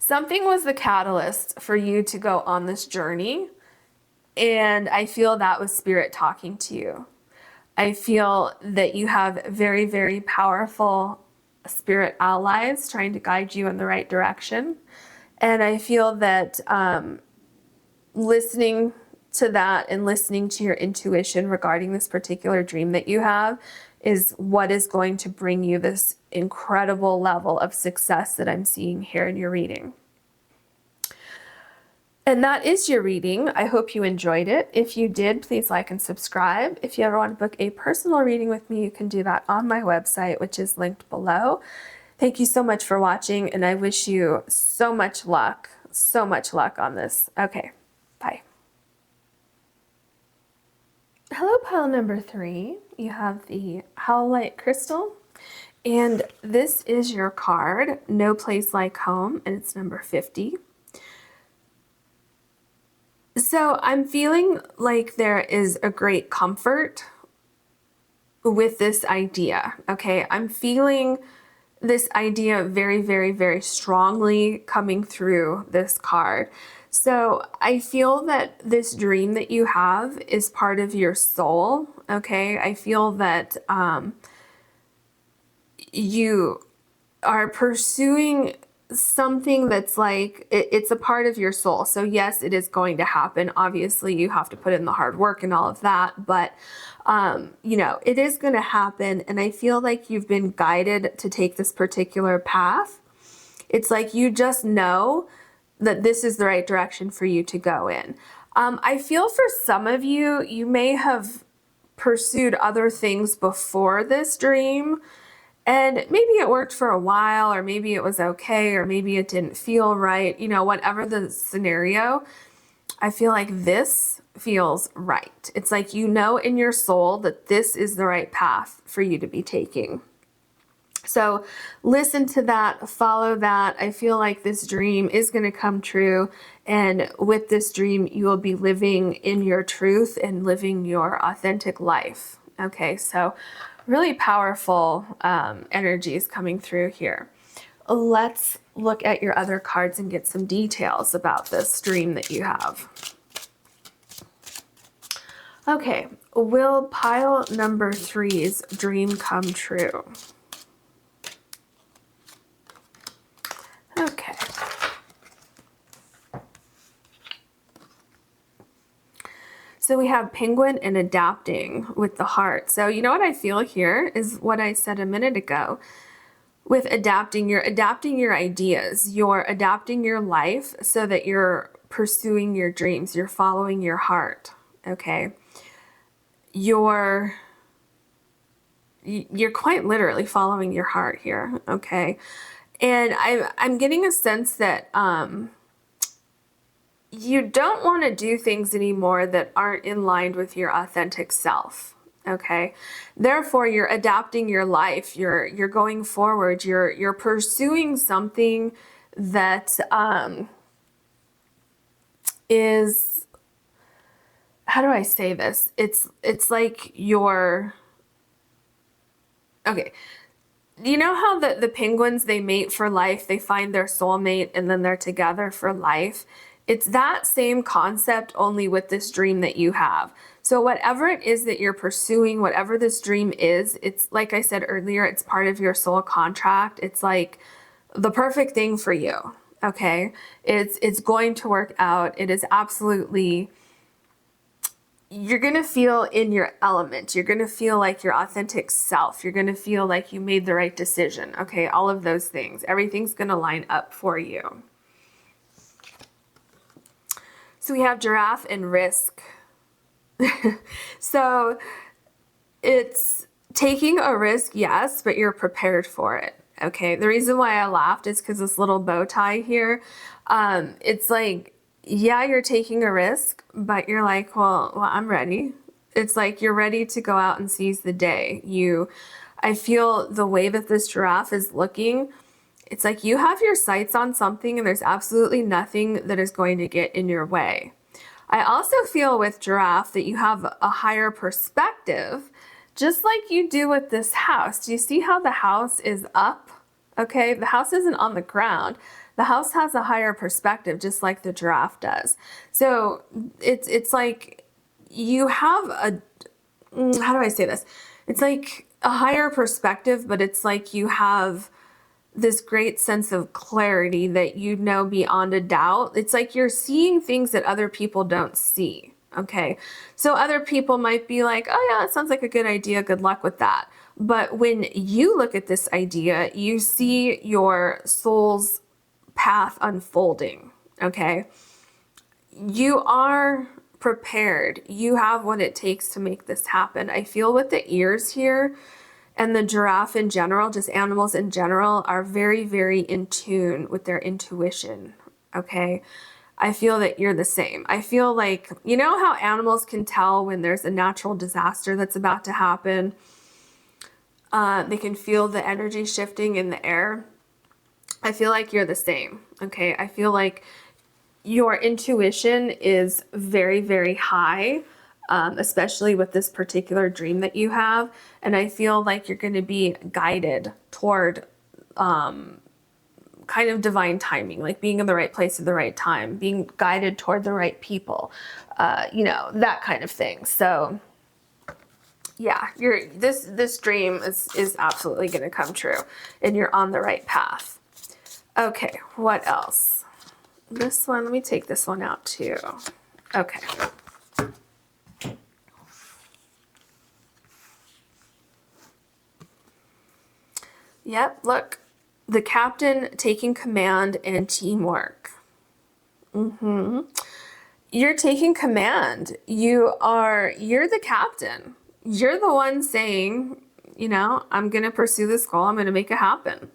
Something was the catalyst for you to go on this journey, and I feel that was spirit talking to you. I feel that you have very, very powerful spirit allies trying to guide you in the right direction. And I feel that listening to that and listening to your intuition regarding this particular dream that you have is what is going to bring you this incredible level of success that I'm seeing here in your reading. And that is your reading. I hope you enjoyed it. If you did, please like and subscribe. If you ever want to book a personal reading with me, you can do that on my website, which is linked below. Thank you so much for watching, and I wish you so much luck on this. Okay, bye. Hello, pile number 3. You have the Howlite crystal, and this is your card, No Place Like Home, and it's number 50. So I'm feeling like there is a great comfort with this idea, okay? I'm feeling this idea very, very, very strongly coming through this card. So I feel that this dream that you have is part of your soul, okay? I feel that you are pursuing something that's like, it's a part of your soul. So yes, it is going to happen. Obviously, you have to put in the hard work and all of that, but you know, it is going to happen. And I feel like you've been guided to take this particular path. It's like you just know that this is the right direction for you to go in. I feel for some of you, you may have pursued other things before this dream, and maybe it worked for a while, or maybe it was okay, or maybe it didn't feel right. You know, whatever the scenario, I feel like this feels right. It's like you know in your soul that this is the right path for you to be taking. So listen to that, follow that. I feel like this dream is going to come true. And with this dream, you will be living in your truth and living your authentic life. Okay, so really powerful energies coming through here. Let's look at your other cards and get some details about this dream that you have. Okay, will pile number 3's dream come true? Okay. So we have penguin and adapting with the heart. So you know what I feel here is what I said a minute ago. With adapting, you're adapting your ideas. You're adapting your life so that you're pursuing your dreams. You're following your heart, okay? You're quite literally following your heart here, okay? And I'm getting a sense that you don't want to do things anymore that aren't in line with your authentic self, okay? Therefore, you're adapting your life. You're going forward. You're pursuing something that is, how do I say this? It's like you're, okay. You know how the penguins, they mate for life, they find their soulmate, and then they're together for life? It's that same concept, only with this dream that you have. So whatever it is that you're pursuing, whatever this dream is, it's like I said earlier, it's part of your soul contract. It's like the perfect thing for you, okay? It's going to work out. It is absolutely, you're going to feel in your element. You're going to feel like your authentic self. You're going to feel like you made the right decision. Okay, all of those things. Everything's going to line up for you. So we have giraffe and risk. So it's taking a risk, yes, but you're prepared for it. Okay, the reason why I laughed is because this little bow tie here, it's like, yeah, you're taking a risk, but you're like, well, I'm ready. It's like you're ready to go out and seize the day. I feel the way that this giraffe is looking, it's like you have your sights on something and there's absolutely nothing that is going to get in your way. I also feel with giraffe that you have a higher perspective, just like you do with this house. Do you see how the house is up? Okay, the house isn't on the ground. The house has a higher perspective, just like the giraffe does. So it's like you have a, how do I say this? It's like a higher perspective, but it's like you have this great sense of clarity that you know beyond a doubt. It's like you're seeing things that other people don't see. Okay. So other people might be like, oh yeah, that sounds like a good idea. Good luck with that. But when you look at this idea, you see your soul's path unfolding. Okay. You are prepared. You have what it takes to make this happen. I feel with the ears here and the giraffe in general, just animals in general, are very, very in tune with their intuition. Okay. I feel that you're the same. I feel like, you know how animals can tell when there's a natural disaster that's about to happen? They can feel the energy shifting in the air. I feel like you're the same. Okay. I feel like your intuition is very, very high, especially with this particular dream that you have. And I feel like you're going to be guided toward kind of divine timing, like being in the right place at the right time, being guided toward the right people, you know, that kind of thing. So yeah, this dream is absolutely going to come true, and you're on the right path. Okay, what else? This one, let me take this one out too. Okay. Yep, look. The captain taking command and teamwork. You're taking command. You're the captain. You're the one saying, you know, I'm going to pursue this goal. I'm going to make it happen.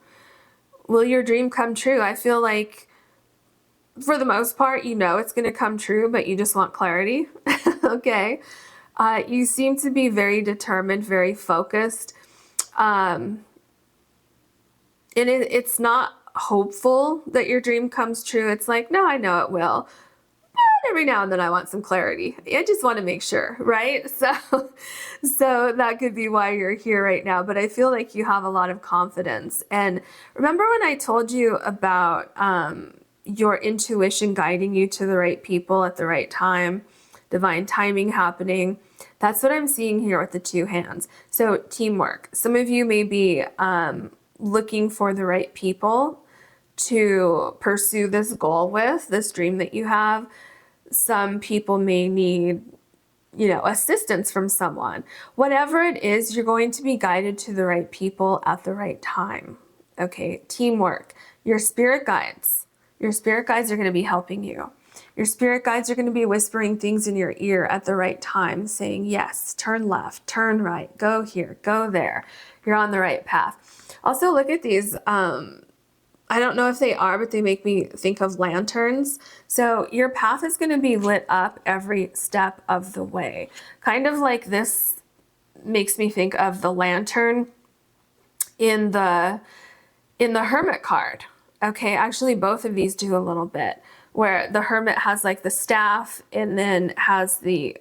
Will your dream come true? I feel like for the most part, you know it's going to come true, but you just want clarity. Okay. You seem to be very determined, very focused. And it's not hopeful that your dream comes true. It's like, no, I know it will. But every now and then I want some clarity. I just want to make sure, right? So that could be why you're here right now. But I feel like you have a lot of confidence. And remember when I told you about your intuition guiding you to the right people at the right time, divine timing happening? That's what I'm seeing here with the two hands. So teamwork. Some of you may be looking for the right people to pursue this goal with, this dream that you have. Some people may need, you know, assistance from someone. Whatever it is, you're going to be guided to the right people at the right time. Okay, teamwork. Your spirit guides. Your spirit guides are going to be helping you. Your spirit guides are going to be whispering things in your ear at the right time, saying, yes, turn left, turn right, go here, go there. You're on the right path. Also, look at these. I don't know if they are, but they make me think of lanterns. So your path is going to be lit up every step of the way. Kind of like this makes me think of the lantern in the Hermit card. Okay, actually both of these do a little bit, where the Hermit has like the staff and then has the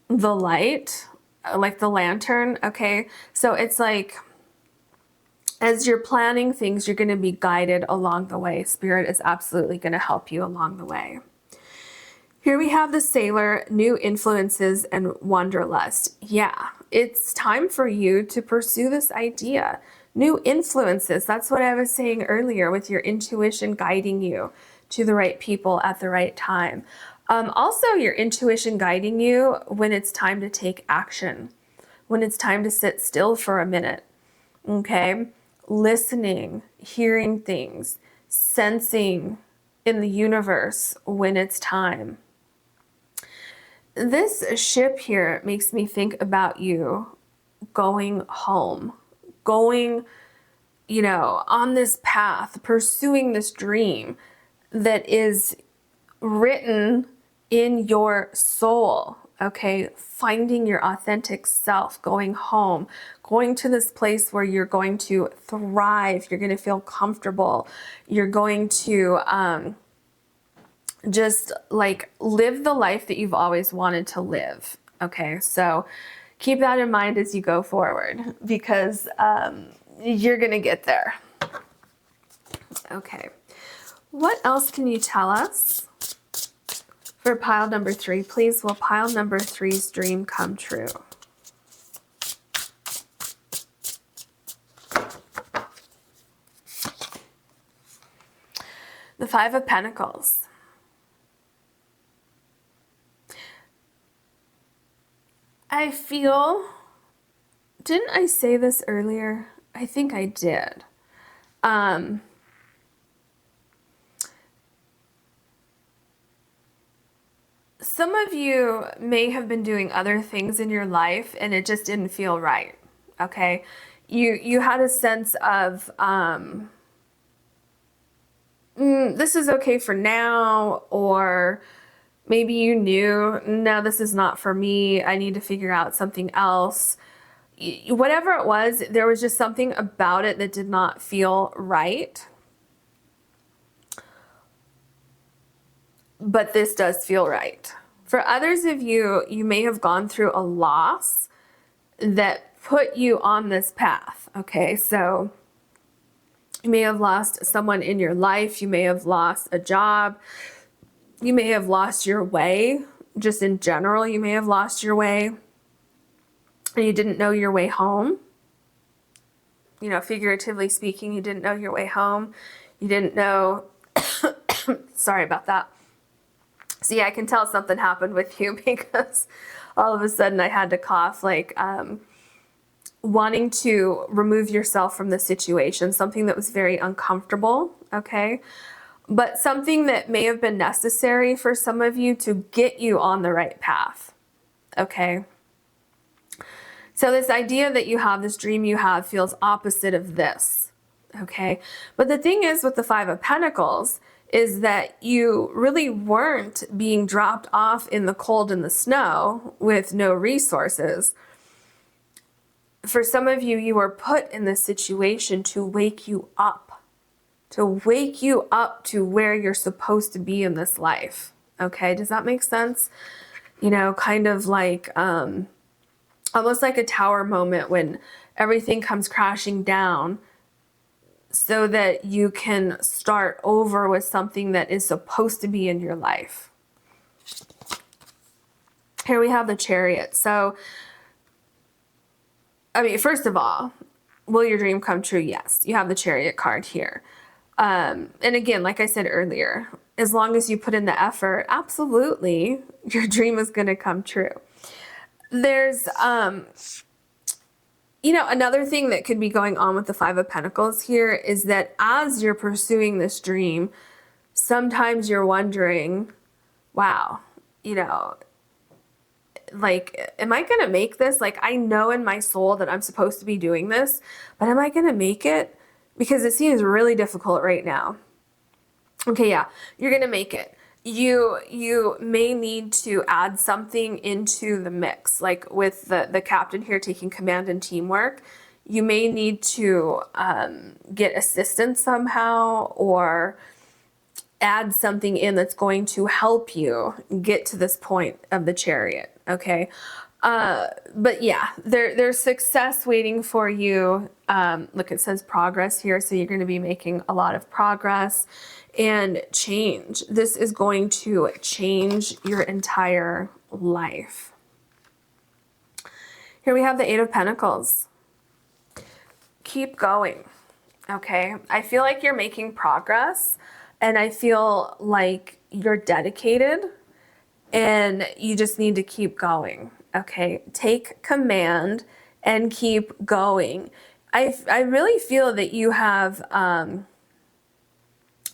light, like the lantern. Okay, so it's like as you're planning things, you're going to be guided along the way. Spirit is absolutely going to help you along the way. Here we have the Sailor, new influences and wanderlust. Yeah, it's time for you to pursue this idea. New influences. That's what I was saying earlier with your intuition guiding you to the right people at the right time. Also, your intuition guiding you when it's time to take action, when it's time to sit still for a minute. Okay. Listening, hearing things, sensing in the universe when it's time. This ship here makes me think about you going home, going, you know, on this path, pursuing this dream that is written in your soul. Okay, finding your authentic self, going home, going to this place where you're going to thrive, you're going to feel comfortable, you're going to just like live the life that you've always wanted to live. Okay, so keep that in mind as you go forward, because you're going to get there. Okay. What else can you tell us for pile number 3? Please, will pile number 3's dream come true? The 5 of Pentacles. I feel, didn't I say this earlier? I think I did. Some of you may have been doing other things in your life and it just didn't feel right, okay? You had a sense of, this is okay for now, or maybe you knew, no, this is not for me. I need to figure out something else. Whatever it was, there was just something about it that did not feel right. But this does feel right. For others of you, you may have gone through a loss that put you on this path, okay? So you may have lost someone in your life. You may have lost a job. You may have lost your way. Just in general, you may have lost your way. And you didn't know your way home. You know, figuratively speaking, you didn't know your way home. You didn't know, sorry about that. See, I can tell something happened with you because all of a sudden I had to cough, like wanting to remove yourself from the situation, something that was very uncomfortable, okay? But something that may have been necessary for some of you to get you on the right path, okay? So this idea that you have, this dream you have, feels opposite of this, okay? But the thing is with the 5 of Pentacles is that you really weren't being dropped off in the cold and the snow with no resources. For some of you, you were put in this situation to wake you up to where you're supposed to be in this life. Okay, does that make sense? You know, kind of like, almost like a tower moment when everything comes crashing down so that you can start over with something that is supposed to be in your life. Here we have the Chariot. So, I mean, first of all, will your dream come true? Yes. You have the Chariot card here. And again, like I said earlier, as long as you put in the effort, absolutely, your dream is going to come true. There's, you know, another thing that could be going on with the 5 of Pentacles here is that as you're pursuing this dream, sometimes you're wondering, wow, you know, like, am I going to make this? Like, I know in my soul that I'm supposed to be doing this, but am I going to make it? Because it seems really difficult right now. Okay, yeah, you're going to make it. You may need to add something into the mix, like with the captain here taking command and teamwork. You may need to get assistance somehow or add something in that's going to help you get to this point of the Chariot, okay? But yeah, there's success waiting for you. Look, it says progress here, so you're going to be making a lot of progress and change. This is going to change your entire life. Here we have the 8 of Pentacles. Keep going, okay? I feel like you're making progress, and I feel like you're dedicated, and you just need to keep going, okay? Take command and keep going. I really feel that you have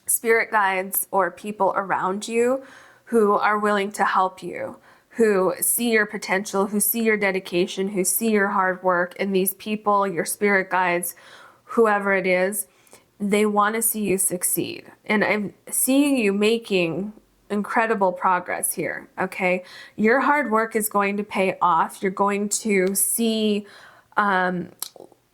spirit guides or people around you who are willing to help you, who see your potential, who see your dedication, who see your hard work, and these people, your spirit guides, whoever it is, they want to see you succeed. And I'm seeing you making incredible progress here, okay? Your hard work is going to pay off. You're going to see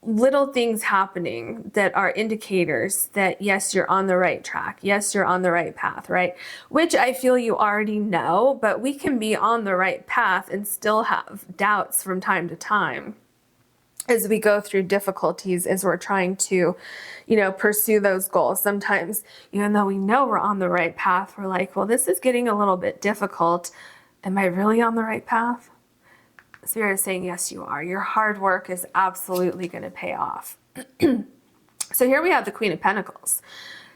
little things happening that are indicators that, yes, you're on the right track. Yes, you're on the right path, right? Which I feel you already know, but we can be on the right path and still have doubts from time to time. as we go through difficulties, as we're trying to, pursue those goals. Sometimes, even though we know we're on the right path, we're like, well, this is getting a little bit difficult. Am I really on the right path? Spirit is saying, yes, you are. Your hard work is absolutely going to pay off. So here we have the Queen of Pentacles.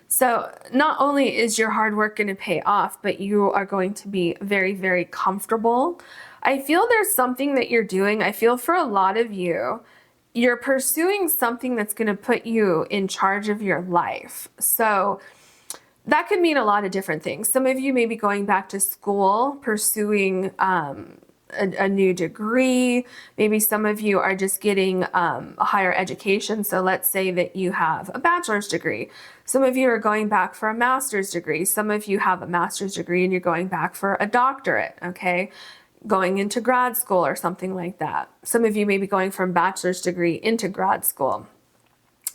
So not only is your hard work going to pay off, but you are going to be very, very comfortable. I feel there's something that you're doing. I feel for a lot of you, you're pursuing something that's going to put you in charge of your life. So that could mean a lot of different things. Some of you may be going back to school, pursuing a new degree. Maybe some of you are just getting a higher education. So let's say that you have a bachelor's degree. Some of you are going back for a master's degree. Some of you have a master's degree and you're going back for a doctorate, okay? Going into grad school or something like that. Some of you may be going from bachelor's degree into grad school.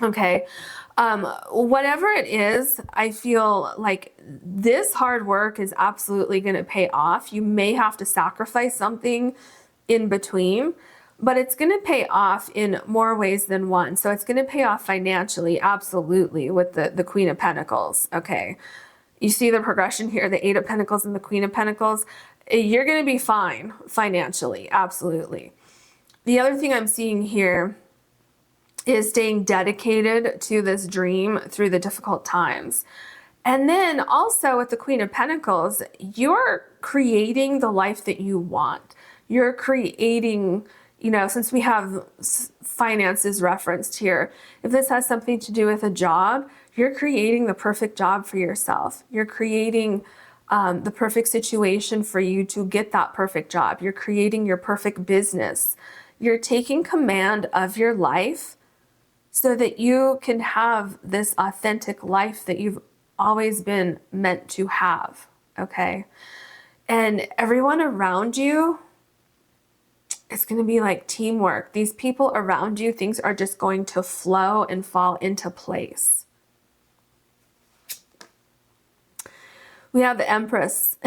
Okay. Whatever it is, I feel like this hard work is absolutely going to pay off. You may have to sacrifice something in between, but it's going to pay off in more ways than one. So it's going to pay off financially, absolutely, with the Queen of Pentacles. Okay. You see the progression here, the Eight of Pentacles and the Queen of Pentacles. You're going to be fine financially, absolutely. The other thing I'm seeing here is staying dedicated to this dream through the difficult times. And then also with the Queen of Pentacles, you're creating the life that you want. You're creating, since we have finances referenced here, if this has something to do with a job, you're creating the perfect job for yourself. You're creating the perfect situation for you to get that perfect job. You're creating your perfect business. You're taking command of your life so that you can have this authentic life that you've always been meant to have, okay? And everyone around you, it's going to be like teamwork. These people around you, things are just going to flow and fall into place. We have the Empress.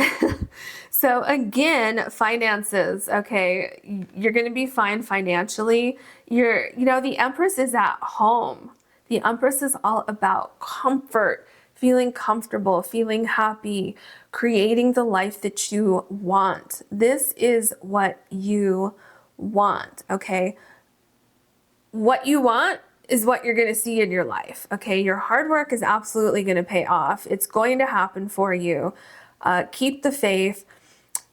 So again, finances, okay, you're going to be fine financially. The Empress is at home. The Empress is all about comfort, feeling comfortable, feeling happy, creating the life that you want. This is what you want, okay? What you want is what you're going to see in your life, okay? Your hard work is absolutely going to pay off. It's going to happen for you. Keep the faith.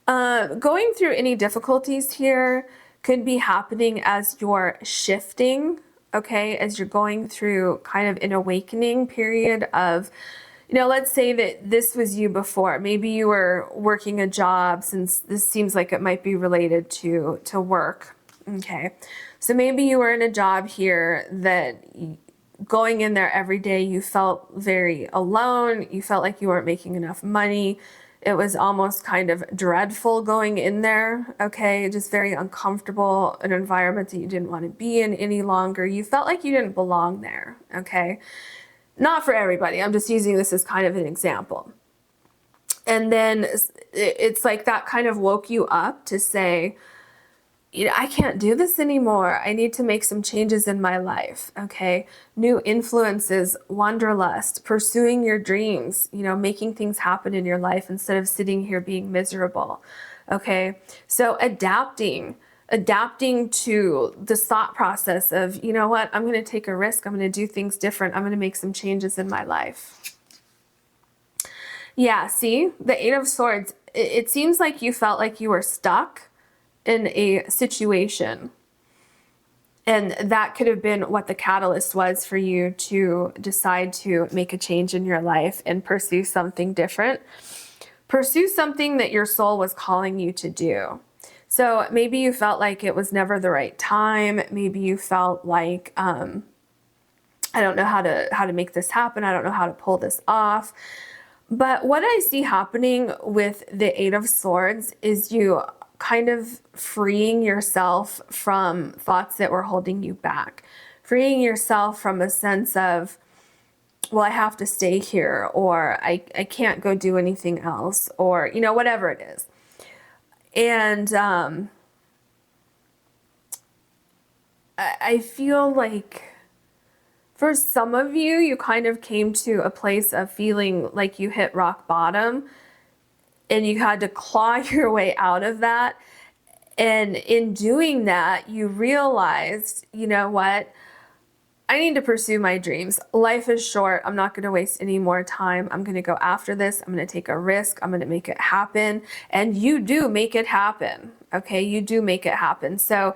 Going through any difficulties here could be happening as you're shifting, okay? As you're going through kind of an awakening period of, let's say that this was you before. Maybe you were working a job, since this seems like it might be related to work, okay? So maybe you were in a job here that going in there every day, you felt very alone. You felt like you weren't making enough money. It was almost kind of dreadful going in there, okay? Just very uncomfortable, an environment that you didn't want to be in any longer. You felt like you didn't belong there, okay? Not for everybody. I'm just using this as kind of an example. And then it's like that kind of woke you up to say, I can't do this anymore. I need to make some changes in my life, okay? New influences, wanderlust, pursuing your dreams, making things happen in your life instead of sitting here being miserable, okay? So adapting to the thought process of, you know what, I'm going to take a risk. I'm going to do things different. I'm going to make some changes in my life. Yeah, see, the Eight of Swords, it seems like you felt like you were stuck in a situation, and that could have been what the catalyst was for you to decide to make a change in your life and pursue something different, pursue something that your soul was calling you to do. So maybe you felt like it was never the right time. Maybe you felt like I don't know how to make this happen. I don't know how to pull this off. But what I see happening with the Eight of Swords is you kind of freeing yourself from thoughts that were holding you back, freeing yourself from a sense of, well, I have to stay here, or I can't go do anything else, or, whatever it is. And I feel like for some of you, you kind of came to a place of feeling like you hit rock bottom and you had to claw your way out of that. And in doing that, you realized, you know what? I need to pursue my dreams. Life is short. I'm not going to waste any more time. I'm going to go after this. I'm going to take a risk. I'm going to make it happen. And you do make it happen. Okay. You do make it happen. So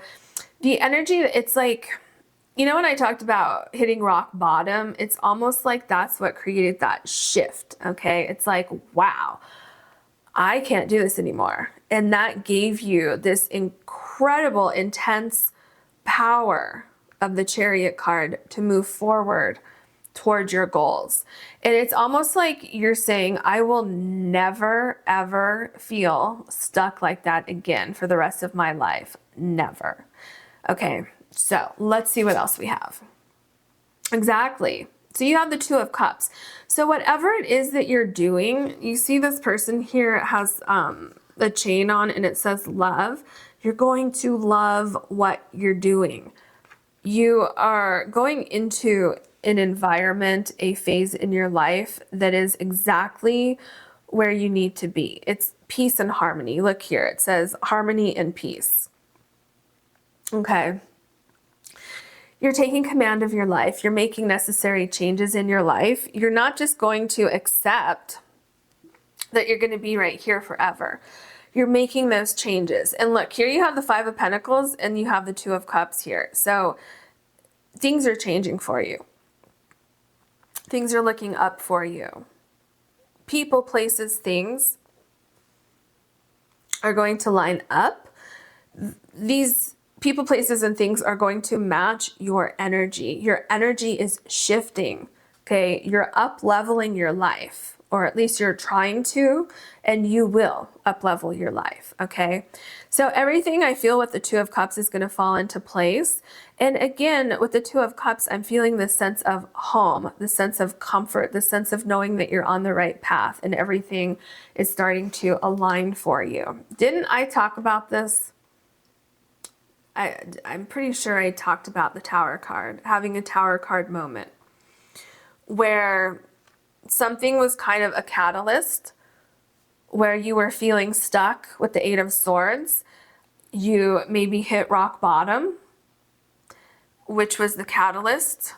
the energy, it's like, you know, when I talked about hitting rock bottom, it's almost like that's what created that shift. Okay. It's like, wow, I can't do this anymore. And that gave you this incredible, intense power of the Chariot card to move forward towards your goals. And it's almost like you're saying, I will never, ever feel stuck like that again for the rest of my life. Never. Okay, so let's see what else we have. Exactly. So you have the Two of Cups. So whatever it is that you're doing, you see this person here has the chain on and it says love. You're going to love what you're doing. You are going into an environment, a phase in your life that is exactly where you need to be. It's peace and harmony. Look here, it says harmony and peace. Okay. You're taking command of your life. You're making necessary changes in your life. You're not just going to accept that you're going to be right here forever. You're making those changes. And look, here you have the Five of Pentacles and you have the Two of Cups here. So things are changing for you. Things are looking up for you. People, places, things are going to line up. These people, places, and things are going to match your energy. Your energy is shifting. Okay, you're up leveling your life. Or at least you're trying to, and you will up-level your life, okay? So everything I feel with the Two of Cups is going to fall into place. And again, with the Two of Cups, I'm feeling this sense of home, the sense of comfort, the sense of knowing that you're on the right path and everything is starting to align for you. Didn't I talk about this? I'm pretty sure I talked about the Tower card, having a Tower card moment where something was kind of a catalyst where you were feeling stuck with the Eight of Swords. You maybe hit rock bottom, which was the catalyst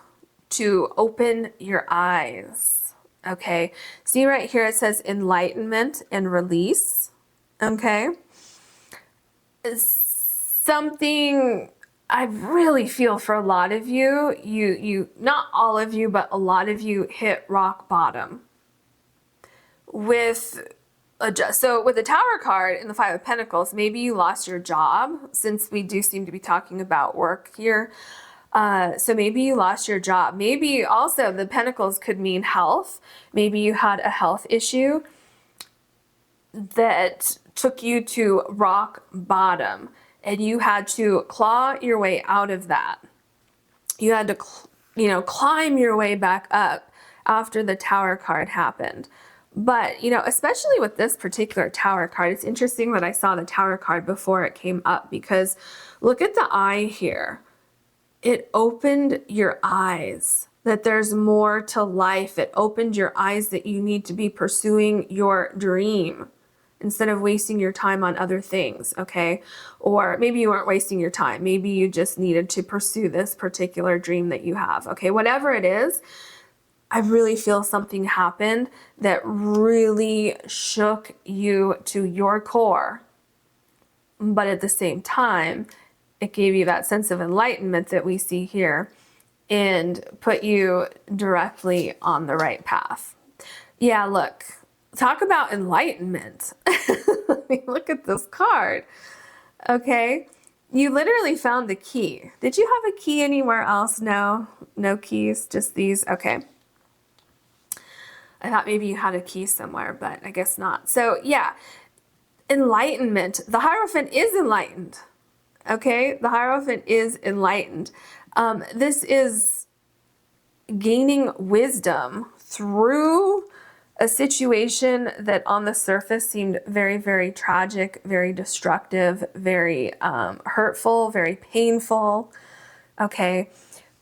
to open your eyes. Okay. See right here, it says enlightenment and release. Okay. Something I really feel for a lot of you, not all of you, but a lot of you hit rock bottom with so with the Tower card and the Five of Pentacles, maybe you lost your job, since we do seem to be talking about work here. So maybe you lost your job. Maybe also the Pentacles could mean health. Maybe you had a health issue that took you to rock bottom. And you had to claw your way out of that. You had to, climb your way back up after the Tower card happened. But, especially with this particular Tower card, it's interesting that I saw the Tower card before it came up, because look at the eye here. It opened your eyes that there's more to life. It opened your eyes that you need to be pursuing your dream instead of wasting your time on other things, okay? Or maybe you weren't wasting your time. Maybe you just needed to pursue this particular dream that you have, okay? Whatever it is, I really feel something happened that really shook you to your core. But at the same time, it gave you that sense of enlightenment that we see here and put you directly on the right path. Yeah, look. Talk about enlightenment. Let me look at this card. Okay. You literally found the key. Did you have a key anywhere else? No, no keys, just these. Okay. I thought maybe you had a key somewhere, but I guess not. So yeah, enlightenment. The Hierophant is enlightened. Okay. The Hierophant is enlightened. This is gaining wisdom through a situation that on the surface seemed very, very tragic, very destructive, very hurtful, very painful, okay?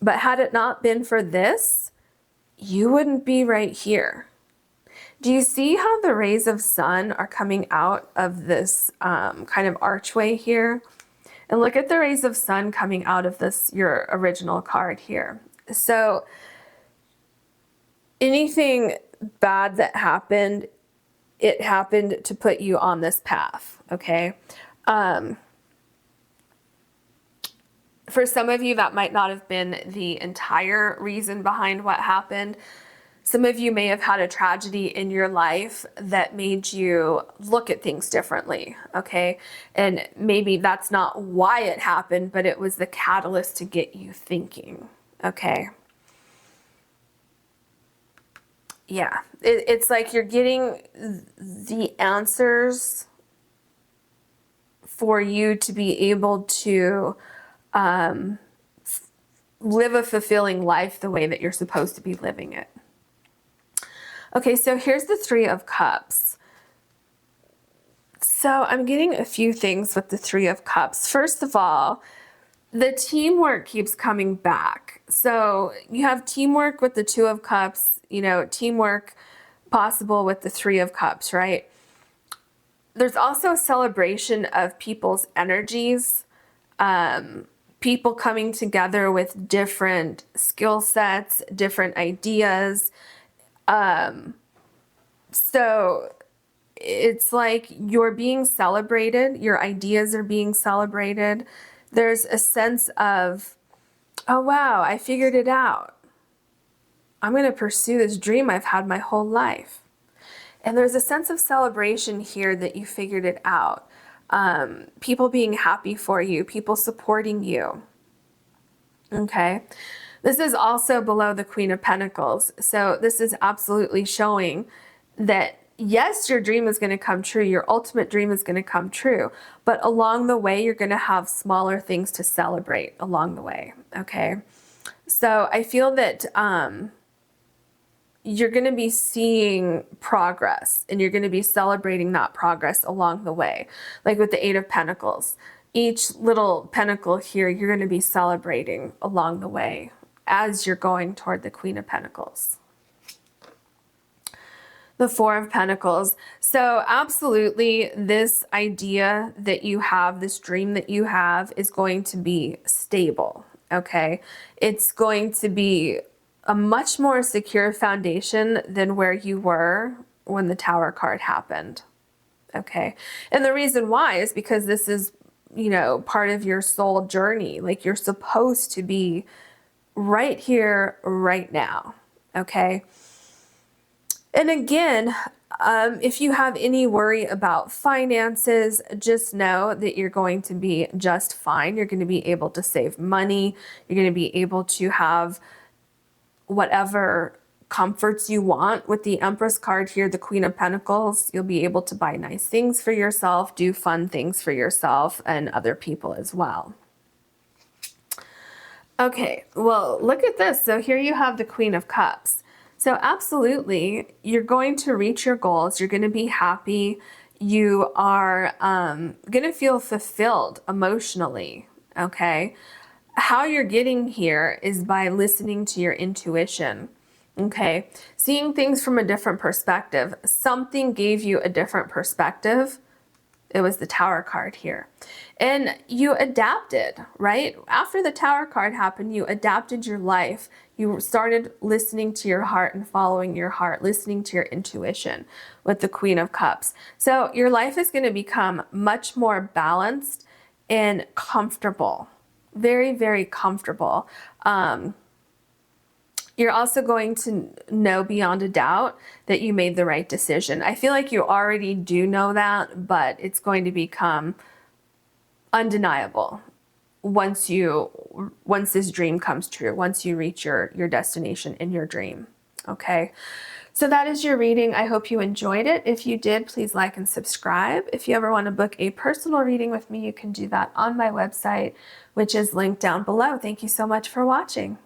But had it not been for this, you wouldn't be right here. Do you see how the rays of sun are coming out of this kind of archway here? And look at the rays of sun coming out of this, your original card here. So anything bad that happened, it happened to put you on this path, okay? For some of you, that might not have been the entire reason behind what happened. Some of you may have had a tragedy in your life that made you look at things differently, okay? And maybe that's not why it happened, but it was the catalyst to get you thinking, okay? Yeah, it's like you're getting the answers for you to be able to live a fulfilling life the way that you're supposed to be living it. Okay, so here's the Three of Cups. So I'm getting a few things with the Three of Cups. First of all, the teamwork keeps coming back. So you have teamwork with the Two of Cups, you know, teamwork possible with the Three of Cups, right? There's also a celebration of people's energies, people coming together with different skill sets, different ideas. So it's like you're being celebrated, your ideas are being celebrated. There's a sense of, oh wow, I figured it out. I'm going to pursue this dream I've had my whole life. And there's a sense of celebration here that you figured it out. People being happy for you, people supporting you. Okay. This is also below the Queen of Pentacles. So this is absolutely showing that yes, your dream is going to come true. Your ultimate dream is going to come true. But along the way, you're going to have smaller things to celebrate along the way. Okay. So I feel that you're going to be seeing progress, and you're going to be celebrating that progress along the way. Like with the Eight of Pentacles, each little pentacle here, you're going to be celebrating along the way as you're going toward the Queen of Pentacles. The Four of Pentacles. So absolutely, this idea that you have, this dream that you have, is going to be stable, okay? It's going to be a much more secure foundation than where you were when the Tower card happened, okay? And the reason why is because this is, you know, part of your soul journey. Like, you're supposed to be right here, right now, okay? And again, if you have any worry about finances, just know that you're going to be just fine. You're going to be able to save money. You're going to be able to have whatever comforts you want. With the Empress card here, the Queen of Pentacles, you'll be able to buy nice things for yourself, do fun things for yourself and other people as well. Okay, well, look at this. So here you have the Queen of Cups. So absolutely, you're going to reach your goals. You're going to be happy. You are going to feel fulfilled emotionally, okay? How you're getting here is by listening to your intuition, okay? Seeing things from a different perspective. Something gave you a different perspective. It was the Tower card here. And you adapted, right? After the Tower card happened, you adapted your life. You started listening to your heart and following your heart, listening to your intuition with the Queen of Cups. So your life is going to become much more balanced and comfortable. Very, very comfortable. You're also going to know beyond a doubt that you made the right decision. I feel like you already do know that, but it's going to become undeniable once this dream comes true, once you reach your destination in your dream. Okay. So that is your reading. I hope you enjoyed it. If you did, please like and subscribe. If you ever want to book a personal reading with me, you can do that on my website, which is linked down below. Thank you so much for watching.